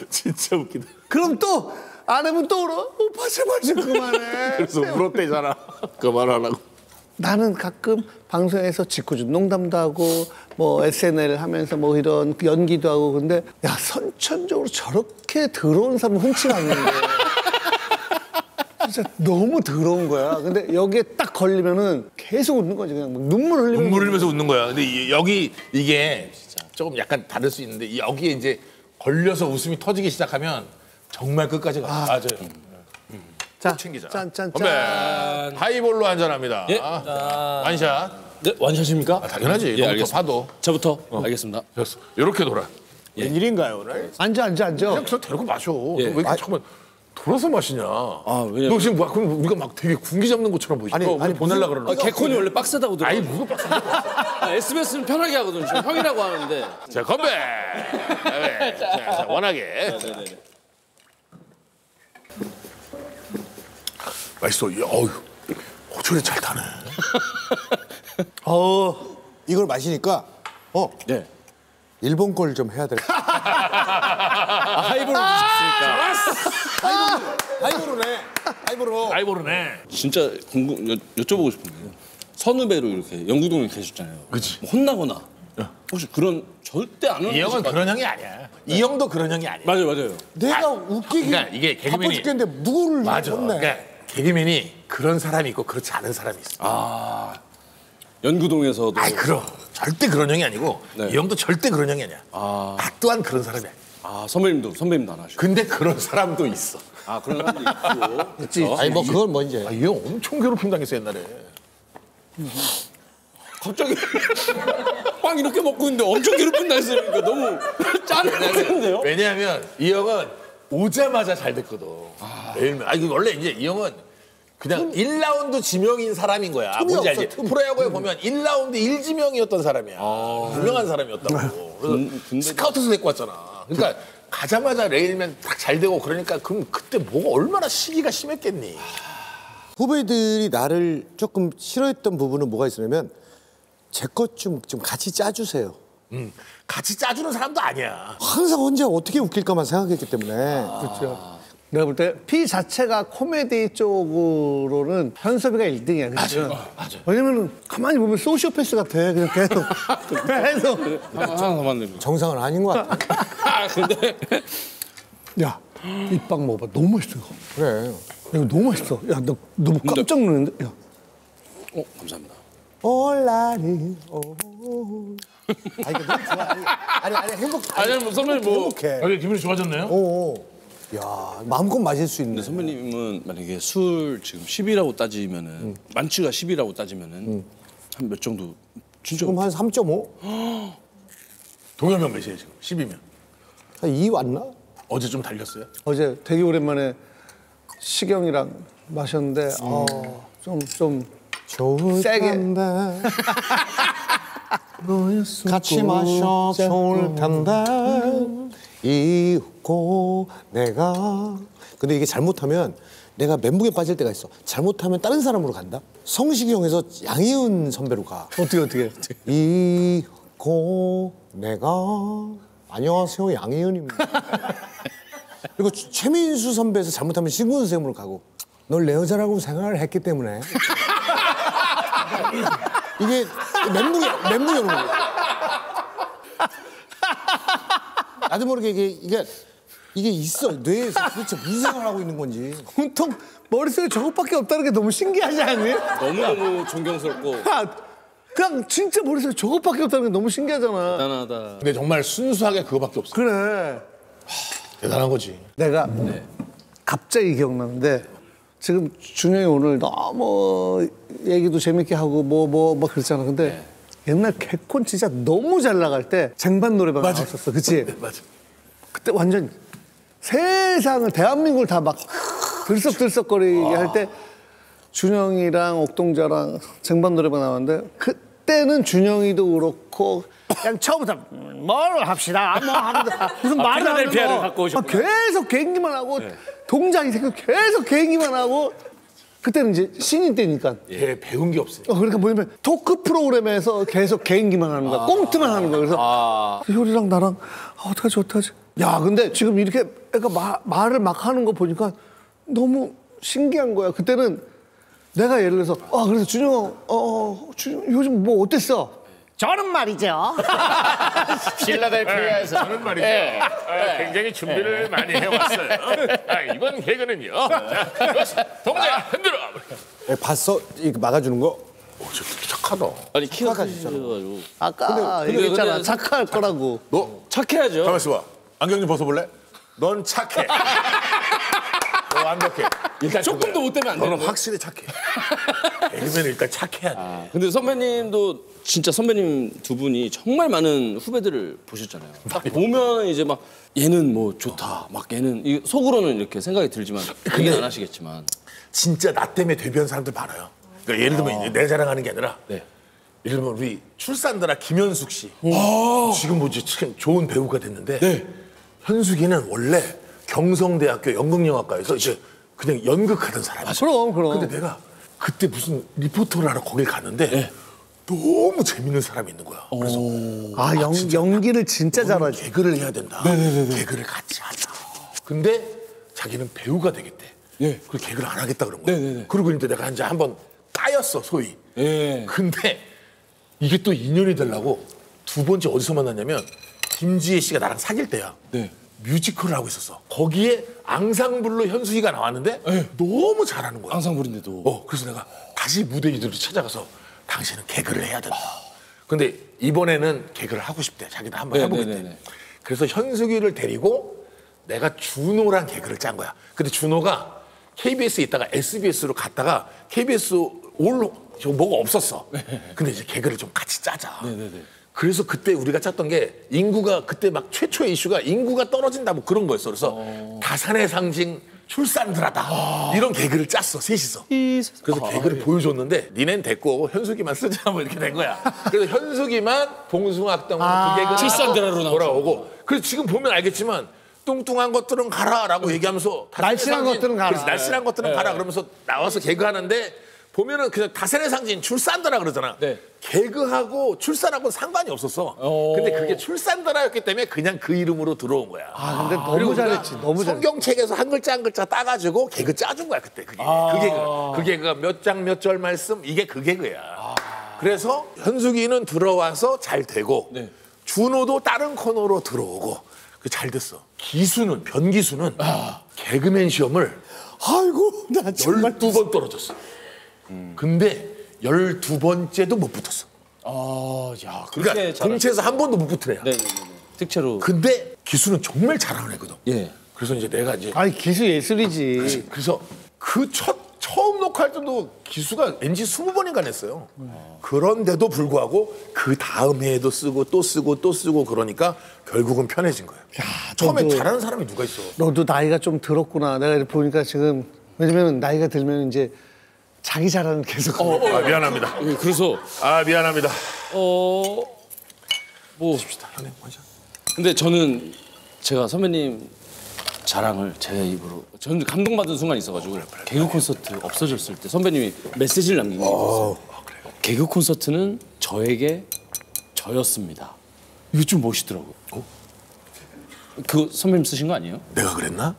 진짜 웃기다. 그럼 또 안 하면 또 울어. 오빠 제발 좀 그만해. 그래서 울었대잖아. 그만하라고. 나는 가끔 방송에서 짓궂은 농담도 하고 뭐 SNL 하면서 뭐 이런 연기도 하고 근데 야 선천적으로 저렇게 더러운 사람 흔치 않는데 진짜 너무 더러운 거야. 근데 여기에 딱 걸리면은 계속 웃는 거지. 그냥 막 눈물 흘리면서. 눈물 흘리면서 웃는 거야. 근데 여기 이게 조금 약간 다를 수 있는데 여기에 이제 걸려서 웃음이 터지기 시작하면 정말 끝까지 가. 맞아요. 자, 챙기자. 짠짠 건배. 짠. 하이볼로 한잔합니다. 예. 완샷. 네, 완샷입니까? 당연하지. 예, 너부터 알겠습니다. 파도. 저부터 알겠습니다. 됐어. 이렇게 돌아. 웬일인가요 오늘? 앉아. 그냥 저 대놓고 마셔. 예. 왜 이렇게 잠깐만 돌아서 마시냐. 왜냐면- 너 지금 그럼 우리가 막 되게 군기 잡는 것처럼 보이지. 아니, 보내려고 그러는 거야. 개콘이 원래 빡세다고 들어. 아니 무슨 SBS는 편하게 하거든요. 저 형이라고 하는데. 자, 건배. 네, 자, 원하게. 맛있어. 어휴, 호철이 잘 타네. 이걸 마시니까 네. 일본 걸 좀 해야 될 것 같아. 하이볼을 드셨으니까. 하이보로네. 하이보로. 아이보르네. 진짜 여쭤보고 싶은 게 선후배로 이렇게 영구동에 계셨잖아요. 그치. 뭐 혼나거나 혹시 그런 절대 안 이 형은 그런 형이 아니야. 이 형도 그런 형이 아니야. 맞아요. 내가 웃기기 그러니까 이게 바빠 개그맨이 죽겠는데 누구를 맞아. 혼내. 그러니까 개그맨이 그런 사람이 있고 그렇지 않은 사람이 있어. 연구동에서도 그럼 절대 그런 형이 아니고 네. 이 형도 절대 그런 형이 아니야. 나 또한 그런 사람이 아니야. 선배님도 안 하시고. 근데 그런 사람도 있어. 그런 사람도 있고. 있지. 아니 뭐 그건 뭐 이제. 이 형 엄청 괴롭힘 당했어 옛날에. 갑자기 빵 이렇게 먹고 있는데 엄청 괴롭힌다 했으니까 너무 짠했는데요? 왜냐하면 이 형은 오자마자 잘 됐거든. 매일매일. 이거 원래 이제 이 형은 그냥 1라운드 지명인 사람인 거야. 뭔지 알지? 프로야구에 보면 1라운드 1지명이었던 사람이야. 유명한 사람이었다고. 그래서 스카우트에서 데리고 왔잖아. 그러니까 가자마자 레일맨 딱 잘 되고 그러니까 그럼 그때 뭐가 얼마나 시기가 심했겠니? 후배들이 나를 조금 싫어했던 부분은 뭐가 있었냐면 제 것 좀 같이 짜주세요. 같이 짜주는 사람도 아니야. 항상 혼자 어떻게 웃길까만 생각했기 때문에. 그렇죠. 내가 볼 때 피 자체가 코미디 쪽으로는 현섭이가 1등이야. 맞아. 왜냐면 가만히 보면 소시오패스 같아. 그냥 계속. 하나 더 만듭니다. 정상은 아닌 것 같아. 근데 야, 이 빵 먹어봐. 너무 맛있어. 이거. 그래. 이거 너무 맛있어. 야, 너 깜짝 놀랐는데? 야. 감사합니다. 올라리 오. 아니 너무 좋아. 아니 행복. 아니 뭐 선배님 뭐 행복해. 여기 기분이 좋아졌네요. 오. 야 마음껏 마실 수 있네. 근데 선배님은 만약에 술 지금 10이라고 따지면은 만취가 10이라고 따지면은 한 몇 정도 진짜 지금 한 3.5? 동현명 몇이에요 지금? 10이면. 한 2 왔나? 어제 좀 달렸어요? 어제 되게 오랜만에 시경이랑 마셨는데 좀 좋을 세게. 텐데 같이 마셔 좋을 텐데 잊고 내가 근데 이게 잘못하면 내가 멘붕에 빠질 때가 있어. 잘못하면 다른 사람으로 간다. 성시경에서 양희은 선배로 가. 어떻게 잊고 내가 안녕하세요 양희은입니다. 그리고 최민수 선배에서 잘못하면 신군 선생님으로 가고 널 내 여자라고 생각을 했기 때문에 이게 멘붕이 오는 거야. 나도 모르게 이게 있어 뇌에서 도대체 무슨 생각을 하고 있는 건지. 온통 머릿속에 저것밖에 없다는 게 너무 신기하지 않니? 너무너무 존경스럽고 그냥 진짜 머릿속에 저것밖에 없다는 게 너무 신기하잖아. 대단하다. 근데 정말 순수하게 그거밖에 없어. 그래. 대단한 거지. 내가 갑자기 기억나는데 지금 준영이 오늘 너무 얘기도 재밌게 하고 뭐 그랬잖아. 근데 옛날 개콘 진짜 너무 잘 나갈 때 쟁반 노래방 나왔었어. 그치? 맞아. 그때 완전 세상을 대한민국을 다 막 들썩들썩거리게 할 때 준영이랑 옥동자랑 쟁반 노래방 나왔는데 그때는 준영이도 그렇고 그냥 처음부터 뭘 합시다 뭐 하는데 무슨 말을 안 필라델피아를 하고 갖고 오셨구나. 계속 개인기만 하고 동작이 계속 개인기만 하고 그때는 이제 신인 때니까 얘 배운 게 없으니까. 그러니까 뭐냐면 토크 프로그램에서 계속 개인기만 하는 거야. 꽁트만 하는 거야. 그래서 효리랑 나랑 어떡하지. 야 근데 지금 이렇게 애가 말을 막 하는 거 보니까 너무 신기한 거야. 그때는 내가 예를 들어서 그래서 준영 준영 요즘 뭐 어땠어? 저는 말이죠. 필라델피아에서 저는 말이죠. 굉장히 준비를 많이 해왔어요. 이번 개그는요. 동작 흔들어. 봤어? 이거 막아주는 거? 저 착하다. 아니 키가 크셔가지고 아까 얘기했잖아. 착할 거라고. 너 착해야죠. 가만 있어봐. 안경 좀 벗어볼래? 넌 착해. 너 완벽해. 일단 조금도 못 되면 안 되는 너는 거야. 확실히 착해. 개그맨은 일단 착해야 돼. 근데 선배님도 진짜 선배님 두 분이 정말 많은 후배들을 보셨잖아요. 딱 보면 이제 막 얘는 뭐 좋다, 막 얘는 속으로는 이렇게 생각이 들지만 얘기는 안 하시겠지만 진짜 나 때문에 데뷔한 사람들 많아요. 그러니까 예를 들면 이제 내 자랑하는 게 아니라 네. 예를 들면 우리 출산드라 김현숙 씨. 지금 뭐지 참 좋은 배우가 됐는데 현숙이는 원래 경성대학교 연극영화과에서 이제 그냥 연극하던 사람이야. 그럼. 근데 내가 그때 무슨 리포터를 하러 거길 갔는데 너무 재밌는 사람이 있는 거야. 그래서 연기를 진짜 잘하지. 개그를 해야 된다. 개그를 같이 하자. 근데 자기는 배우가 되겠대. 그리고 개그를 안 하겠다 그런 거야. 그리고 이제 내가 이제 한번 까였어 소위. 근데 이게 또 인연이 되려고 두 번째 어디서 만났냐면 김지혜 씨가 나랑 사귈 때야. 뮤지컬을 하고 있었어. 거기에 앙상블로 현숙이가 나왔는데 너무 잘하는 거야. 앙상블인데도. 그래서 내가 다시 무대 위로 찾아가서 당신은 개그를 해야 된다. 근데 이번에는 개그를 하고 싶대. 자기도 한번 해보겠대. 그래서 현숙이를 데리고 내가 준호랑 개그를 짠 거야. 근데 준호가 KBS에 있다가 SBS로 갔다가 KBS 뭐가 없었어. 근데 이제 개그를 좀 같이 짜자. 그래서 그때 우리가 짰던 게 인구가 그때 막 최초의 이슈가 인구가 떨어진다 뭐 그런 거였어. 그래서 다산의 상징 출산드라다 이런 개그를 짰어 셋이서. 그래서 개그를 보여줬는데 니넨 됐고 현숙이만 쓰자 뭐 이렇게 된 거야. 그래서 현숙이만 봉숭아학당으로 그 개그를 출산드라로 돌아오고. 그래서 지금 보면 알겠지만 뚱뚱한 것들은 가라라고 얘기하면서 날씬한 것들은 가라. 그래서 날씬한 것들은 가라 그러면서 나와서 개그하는데 보면은 그냥 다산의 상징 출산드라 그러잖아. 개그하고 출산하고는 상관이 없었어. 근데 그게 출산드라였기 때문에 그냥 그 이름으로 들어온 거야. 근데 너무 잘했지. 너무 잘했지. 성경책에서 한 글자 한 글자 따가지고 개그 짜준 거야 그때. 그게 그 개그가 몇 장 몇 절 말씀 이게 그 개그야. 그래서 현숙이는 들어와서 잘 되고 준호도 다른 코너로 들어오고 잘 됐어. 기수는 변기수는 개그맨 시험을 아이고 나 정말 12번 떨어졌어. 근데 12번째도 못 붙었어. 야, 그러니까 공채에서 한 번도 못 붙은 애야. 특채로. 근데 기수는 정말 잘하는 애거든. 그래서 이제 내가 이제 기수 예술이지. 그래서 그 처음 녹화할 때도 기수가 NG 20번인가 냈어요. 그런데도 불구하고 그 다음 해에도 쓰고 또 쓰고 또 쓰고 그러니까 결국은 편해진 거예요. 처음에 잘하는 사람이 누가 있어. 너도 나이가 좀 들었구나. 내가 이렇게 보니까 지금 왜냐면 나이가 들면 이제 자기 자랑을 계속. 미안합니다. 그래서 미안합니다. 뭐 근데 저는 제가 선배님 자랑을 제 입으로 저는 감동받은 순간이 있어가지고 개그 콘서트 없어졌을 때 선배님이 메시지를 남긴 게 있었어요. 개그 콘서트는 저에게 저였습니다. 이게 좀 멋있더라고요. 그 선배님 쓰신 거 아니에요? 내가 그랬나?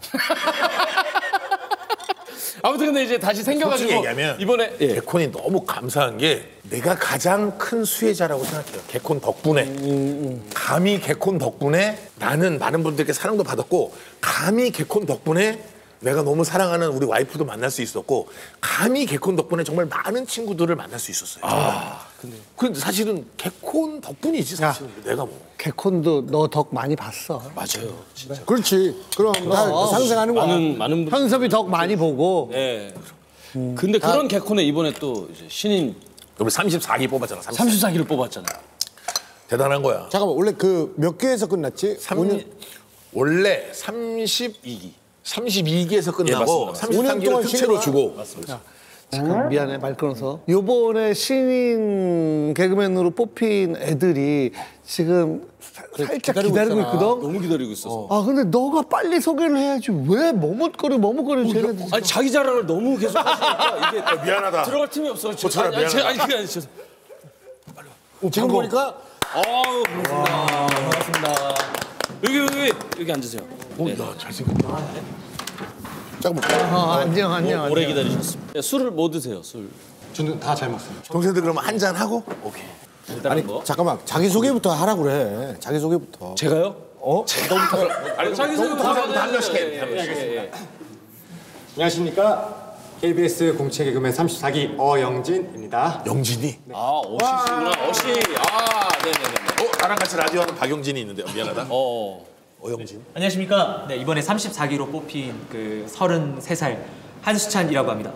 아무튼 근데 이제 다시 생겨가지고 솔직히 얘기하면 이번에 개콘이 너무 감사한 게 내가 가장 큰 수혜자라고 생각해요. 개콘 덕분에. 감히 개콘 덕분에 나는 많은 분들께 사랑도 받았고 감히 개콘 덕분에 내가 너무 사랑하는 우리 와이프도 만날 수 있었고 감히 개콘 덕분에 정말 많은 친구들을 만날 수 있었어요. 근데 사실은 개콘 덕분이지 사실은 내가 뭐. 개콘도 너 덕 많이 봤어. 맞아요. 진짜 그렇지. 그럼 나 상생하는 거야. 많은 분. 현섭이 덕 많이 보고. 네. 근데 그런 개콘에 이번에 또 이제 신인 우리 34기 뽑았잖아. 34기를 뽑았잖아요. 대단한 거야. 잠깐만 원래 그 몇 개에서 끝났지? 원래 32기에서 끝나고 맞습니다. 33기를 동안 특채로 쉬는 주고. 잠깐 미안해 말 끊어서. 요번에 신인 개그맨으로 뽑힌 애들이 지금 살짝 기다리고 있거든. 너무 기다리고 있어서. 근데 너가 빨리 소개를 해야지. 왜 머뭇거리고 쟤네들. 아니 자기 자랑을 너무 계속 하시니까 이게 미안하다. 들어갈 틈이 없어. 고쳐라, 미안하다. 아니 그게 아니죠. 지금 보니까 반갑습니다. 여기 앉으세요. 야, 잘생겼다. 잠깐만. 안녕. 오래 기다리셨습니다. 술을 뭐 드세요? 술. 저는 다 잘 먹습니다. 동생들 그러면 한잔 하고? 오케이. 아니 잠깐만 자기 소개부터 하라 그래. 자기 소개부터. 제가요? 아니 자기소개부터 한 명씩 해. 안녕하십니까. KBS 공채 개그맨 34기 어영진입니다. 영진이? 아 어시시구나. 어시. 아 네네네. 나랑 같이 라디오 하는 박영진이 있는데 미안하다. 어영진. 안녕하십니까. 네, 이번에 34기로 뽑힌 그 33살 한수찬이라고 합니다.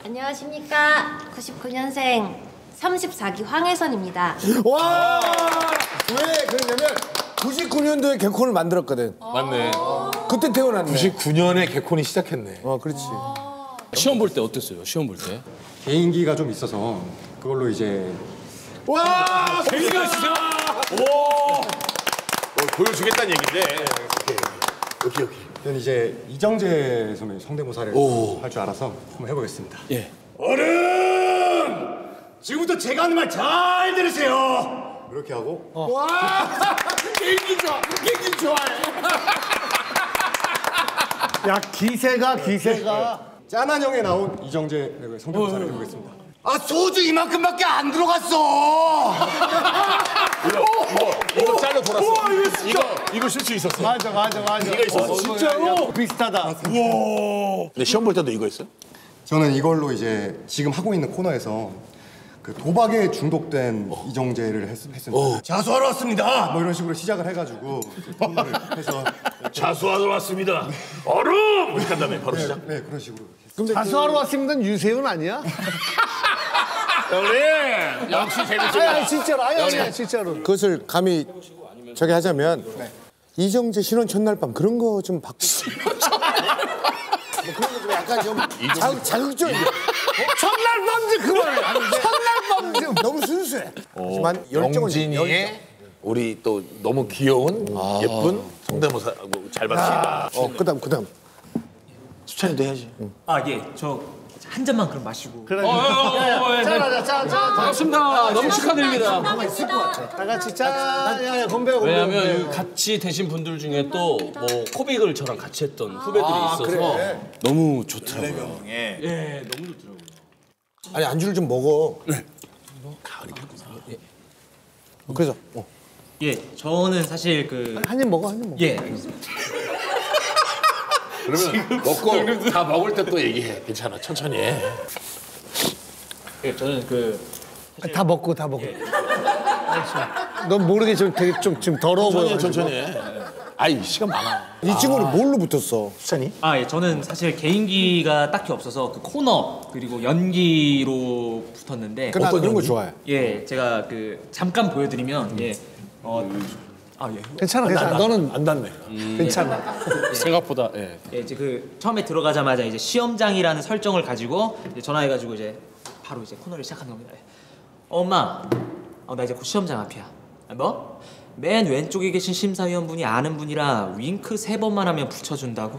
안녕하십니까. 99년생 34기 황혜선입니다. 와! 왜 그러냐면 99년도에 개콘을 만들었거든. 맞네. 그때 태어났네. 99년에 개콘이 시작했네. 그렇지. 시험 볼 때 어땠어요? 시험 볼 때? 개인기가 좀 있어서 그걸로 이제 와! 개인기가 진짜! 오! 보여주겠다는 얘긴데. 오케이. 저는 이제 이정재 선배님 성대모사를 할 줄 알아서 한번 해보겠습니다. 예. 어른! 지금부터 제가 하는 말 잘 들으세요. 이렇게 하고 개인기 좋아. 개인기 좋아해. 야 기세가. 짠한 형에 나온 이정재 배우의 성대모사를 해보겠습니다. 아 소주 이만큼밖에 안 들어갔어. 이거 잘려 돌았어. 이거 실수 있었어. 맞아. 이거 있었어. 진짜로 비슷하다. 근데 시험 볼 때도 이거 했어요? 저는 이걸로 이제 지금 하고 있는 코너에서 그 도박에 중독된 이정재를 했습니다. 자수하러 왔습니다. 뭐 이런 식으로 시작을 해가지고 코너를 해서 자수하러 왔습니다. 얼음! 이렇게 한 다음에 바로 시작. 네 그런 식으로. 가수하러 왔으면 유세윤 아니야? 형님! 역시 재밌죠. 아니 진짜로. 아니 진짜로. 그것을 감히 저기 하자면 이정재 신혼 첫날 밤 그런 거 좀 바꾸. 뭐 그런 거 좀 약간 좀 자극적. 첫날 밤지 그만해. 첫날 밤지. 너무 순수해. 하지만 열정은 영진이의 우리 또 너무 귀여운 예쁜 성대모사 잘 봤습니다. 그다음. 수찬이도 해야지. 아, 예. 저 한 잔만 그럼 마시고. 그래. 짠. 반갑습니다. 너무 축하드립니다. 다 같이 짠. 야 건배하고. 왜냐하면 여기 같이 되신 분들 중에 또 뭐 코빅을 저랑 같이 했던 후배들이 있어서 너무 좋더라고요. 예, 너무 좋더라고요. 아니 안주를 좀 먹어. 그래서 예, 저는 사실 그 한 입 먹어. 예, 알겠습니다. 그러면 먹고 다 먹을 때 또 얘기해. 괜찮아. 천천히 해. 예, 저는 그 다 먹고. 넌 모르게 좀 되게 좀 지금 더러워 보여. 천천히 해. 아이 시간 많아. 이 친구는 뭘로 붙었어? 수찬이? 아, 예, 저는 사실 개인기가 딱히 없어서 그 코너 그리고 연기로 붙었는데 나 그런 거 좋아해. 예, 제가 그 잠깐 보여드리면 예, 괜찮아. 너는 안 닿네. 괜찮아. 생각보다 예. 예, 이제 그 처음에 들어가자마자 이제 시험장이라는 설정을 가지고 이제 전화해가지고 이제 바로 이제 코너를 시작하는 겁니다. 예. 엄마, 나 이제 곧 시험장 앞이야. 뭐? 맨 왼쪽에 계신 심사위원분이 아는 분이라 윙크 3번만 하면 붙여준다고?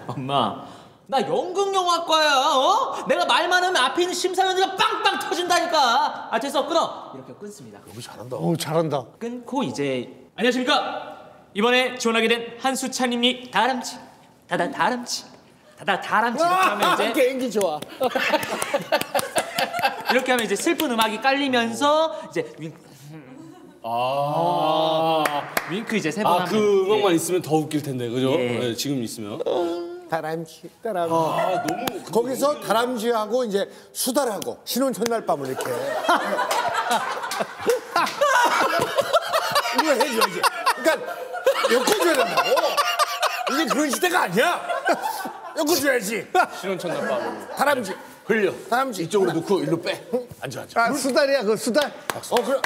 엄마, 나 연극영화과야. 내가 말 많으면 앞에 있는 심사위원들이 빵빵 터진다니까. 아, 됐어, 끊어. 이렇게 끊습니다. 너무 잘한다. 오 잘한다. 끊고 이제 안녕하십니까. 이번에 지원하게 된 한수찬입니다. 다람쥐, 다람쥐, 다람쥐 이렇게 하면 이제 개인기 좋아. 이렇게 하면 이제 슬픈 음악이 깔리면서 이제 윙크 이제 3번 하면 그 음악만 있으면 더 웃길 텐데, 그죠? 예. 네, 지금 있으면. 다람쥐. 거기서 다람쥐하고 이제 수달하고 신혼 첫날 밤을 이렇게. 이거 해줘야지. 그러니까 엮어줘야 된다고. 이게 그런 시대가 아니야. 엮어줘야지. 신혼 첫날 밤으로. 다람쥐. 흘려. 다람쥐. 이쪽으로 놓고 일로 빼. 앉아. 아 수달이야 그 수달. 그래.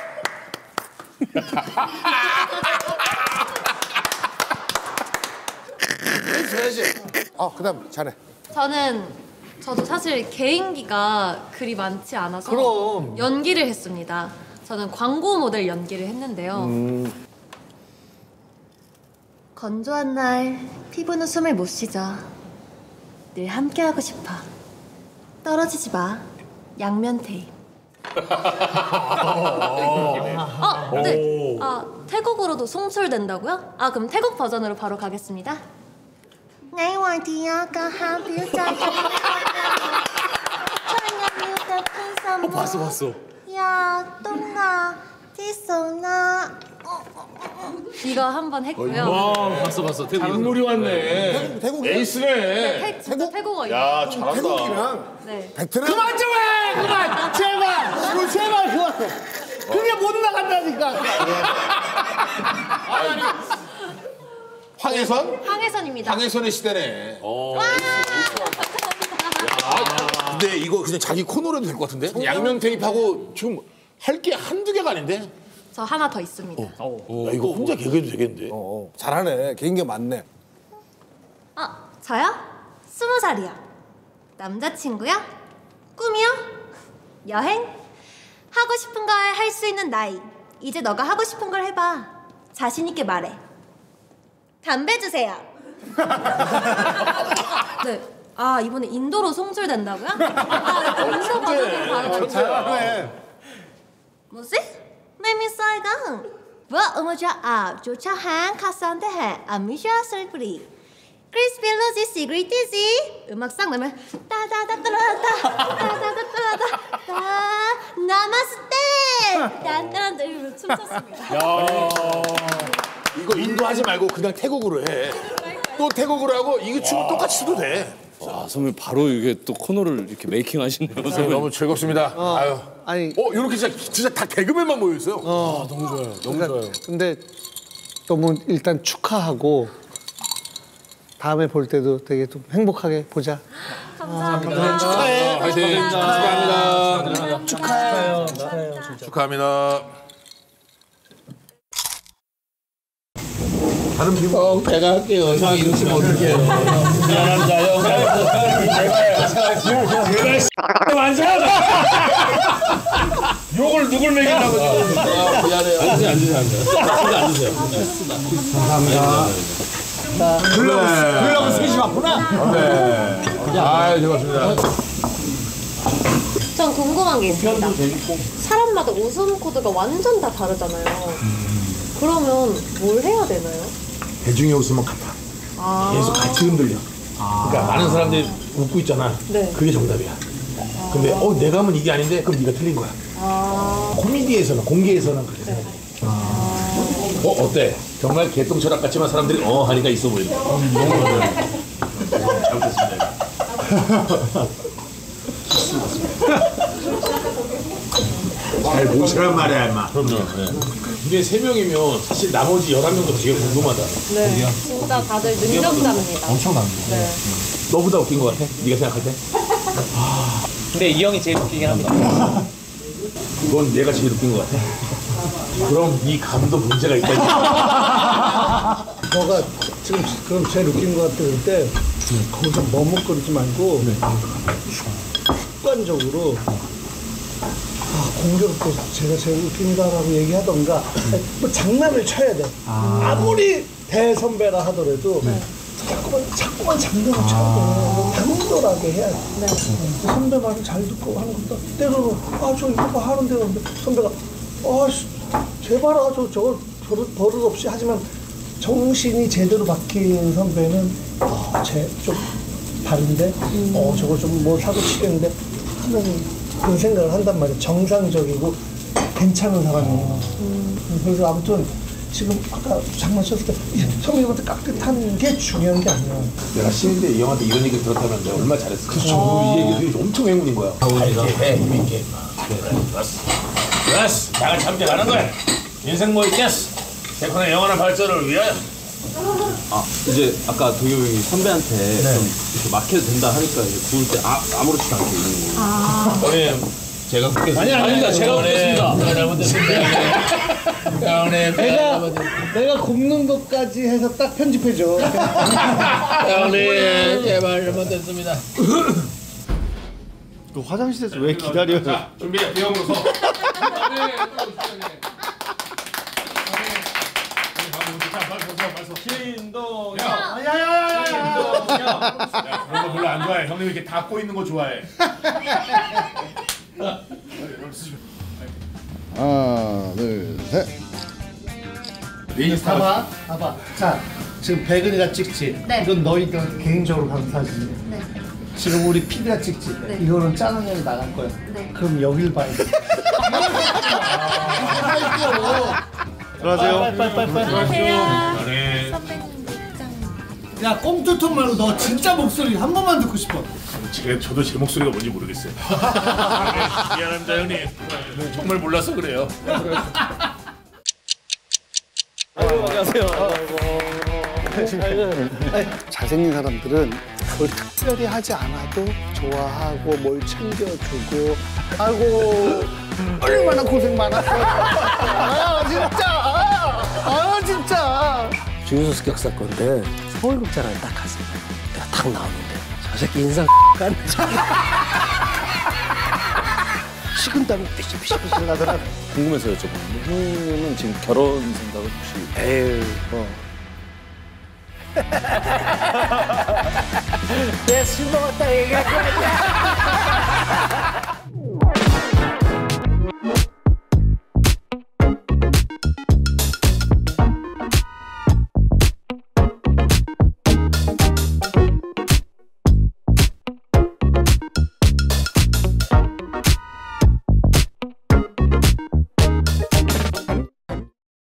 해줘야지. 그다음 자네. 저도 사실 개인기가 그리 많지 않아서 그럼. 연기를 했습니다. 저는 광고 모델 연기를 했는데요. 건조한 날 피부는 숨을 못 쉬죠. 늘 함께하고 싶어. 떨어지지 마. 양면 테이프. 네. 태국어로도 송출된다고요? 그럼 태국 버전으로 바로 가겠습니다. 내 와디아가 한뷰 봤어. 야, 똥나, 티소나. 이거 한번 했고요. 와, 봤어. 장놀이 왔네. 태국 에이스네. 진짜 태국어. 야, 잘한다. 태국이랑 네. 베트남. 그만 좀 해! 그만! 제발 그만! 그게 못 나간다니까. 황혜선? 황혜선입니다. 황혜선의 시대네. 근데 이거 그냥 자기 코너로 해도 될 것 같은데? 양면 테이프하고 지금 할 게 한두 개가 아닌데? 저 하나 더 있습니다. 야, 이거 혼자 개그해도 되겠는데? 잘하네. 개인기 많네. 저요? 20살이요. 남자친구요? 꿈이요? 여행? 하고 싶은 걸 할 수 있는 나이. 이제 너가 하고 싶은 걸 해봐. 자신 있게 말해. 담배 주세요. 네. 아, 이번에 인도로 송출된다고요? 인도 버전으로 바로 잘하네. 뭐지? Mimi Saigon. Vợ ơi cho cho cháu Hán Kasante hè Amisha Celebrity. Chris Velozzi Secretity. 음악상 나면 따다다다다다다다다다다 나마스테 따다다 이러면서 춤췄습니다. 이거 인도 하지 말고 그냥 태국으로 해. 또 태국으로 하고 이거 춤 똑같이 춰도 돼. 와, 선배님 바로 이게 또 코너를 이렇게 메이킹 하시네요. 선배님. 너무 즐겁습니다. 아유. 아니, 이렇게 진짜 다 개그맨만 모여 있어요. 너무 좋아요. 너무 좋아요. 근데 너무 일단 축하하고 다음에 볼 때도 되게 좀 행복하게 보자. 감사합니다. 축하해. 화이팅. 축하합니다. 축하해요. 축하합니다. 다른 비법 제가 할게요. 형 이러시면 어떡해요. 미안합니다. 형. 제가 완전 욕을 누굴 먹이려고 지금. 미안해요. 앉으세요. 감사합니다. 그러려고 셋이 왔구나. 네. 아, 고맙습니다. 전 궁금한 게 있습니다. 사람마다 웃음 코드가 완전 다 다르잖아요. 그러면 뭘 해야 되나요? 대중이 웃으면 같아. 계속 같이 흔들려. 그러니까 많은 사람들이 웃고 있잖아. 네. 그게 정답이야. 근데 내가 하면 이게 아닌데 그럼 네가 틀린 거야. 코미디에서는 공개에서는 그렇게 생각해. 어때? 정말 개똥 철학 같지만 사람들이 하니까 있어 보인다. 잘못했습니다. 잘 모시란 말이야, 임마. 그럼요. 근데 3명이면 사실 나머지 11명도 되게 궁금하다. 네. 진짜 다들 능력자입니다. 엄청납니다. 네. 너보다 웃긴 것 같아? 네가 생각할 때? 근데 이 형이 제일 웃기긴 합니다. 그건 내가 제일 웃긴 것 같아. 그럼 이 감도 문제가 있다. 너가 지금 그럼 제일 웃긴 것 같아. 그때 거기서 머뭇거리지 말고 습관적으로 공교롭게 제가 제일 웃긴다라고 얘기하던가 뭐 장난을 쳐야 돼. 아무리 대선배라 하더라도 자꾸만 장난을 쳐야 돼. 당돌하게 해야 돼. 선배 말을 잘 듣고 하는 것도 때로는 저 이거 뭐 하는데 그런데 선배가 제발 저거 버릇 없이 하지만 정신이 제대로 박힌 선배는 좀 다른데 저거 좀 뭐 사고 치겠는데 하는 그런 생각을 한단 말이야. 정상적이고 괜찮은 사람이에요. 그래서 아무튼 지금 아까 장난쳤을 때 선배님한테 깍듯한 게 중요한 게 아니야. 내가 신인데 이 형한테 이런 얘기 들었다면 내가 얼마나 잘했어. 그렇죠. 이 얘기들이 엄청 행운인 거야. 이렇게 해, 힘있게. 좋았어. 나가 참 잘하는 거야. 인생 뭐 있겠어. 개콘의 영원한 발전을 위하여. 이제 아까 도겸 형이 선배한테 좀 이렇게 막혀도 된다 하니까 이제 구울 때 아무렇지도 않게 있는 거예요. 형님, 제가 굽겠습니다. 아닙니다. 제가 굽겠습니다. 제가 잘못했습니다. 형님, 내가 굽는 것까지 해서 딱 편집해줘. 형님, 제발 잘못했습니다. 그 화장실에서 왜 기다려요? 자, 준비해. 대형으로 서. 야, 그런 거 별로 안 좋아해. 형님 이렇게 다 꼬이는 거 좋아해. 하나, 둘, 셋. 봐봐. 자, 지금 백은이가 찍지? 네. 이건 너희들한테 개인적으로 간 사진이야. 네. 지금 우리 PD가 찍지? 네. 이거는 짠한 년이 나갈 거야. 네. 그럼 여길 봐야 돼. 들어가세요. 안녕하세요. 네. 선배님 입장. 야, 꽁투통 말고 너 진짜 목소리 한 번만 듣고 싶어. 저도 제 목소리가 뭔지 모르겠어요. 미안합니다 형님. 정말 몰라서 그래요. 잘생긴 사람들은 뭘 특별히 하지 않아도 좋아하고 뭘 챙겨주고 아이고 얼마나 고생 많았어. 아 진짜. 아 진짜. 주유소 습격사 건데 서울극장을 딱 갔어요. 내가 딱 나왔는데 저 새끼 인상 깐 식은땀이 삐실삐실 나더라. 궁금해서 여쭤보는데 형님은 지금 결혼 생각을 혹시? 에휴 내술 먹었다 얘기할 거야.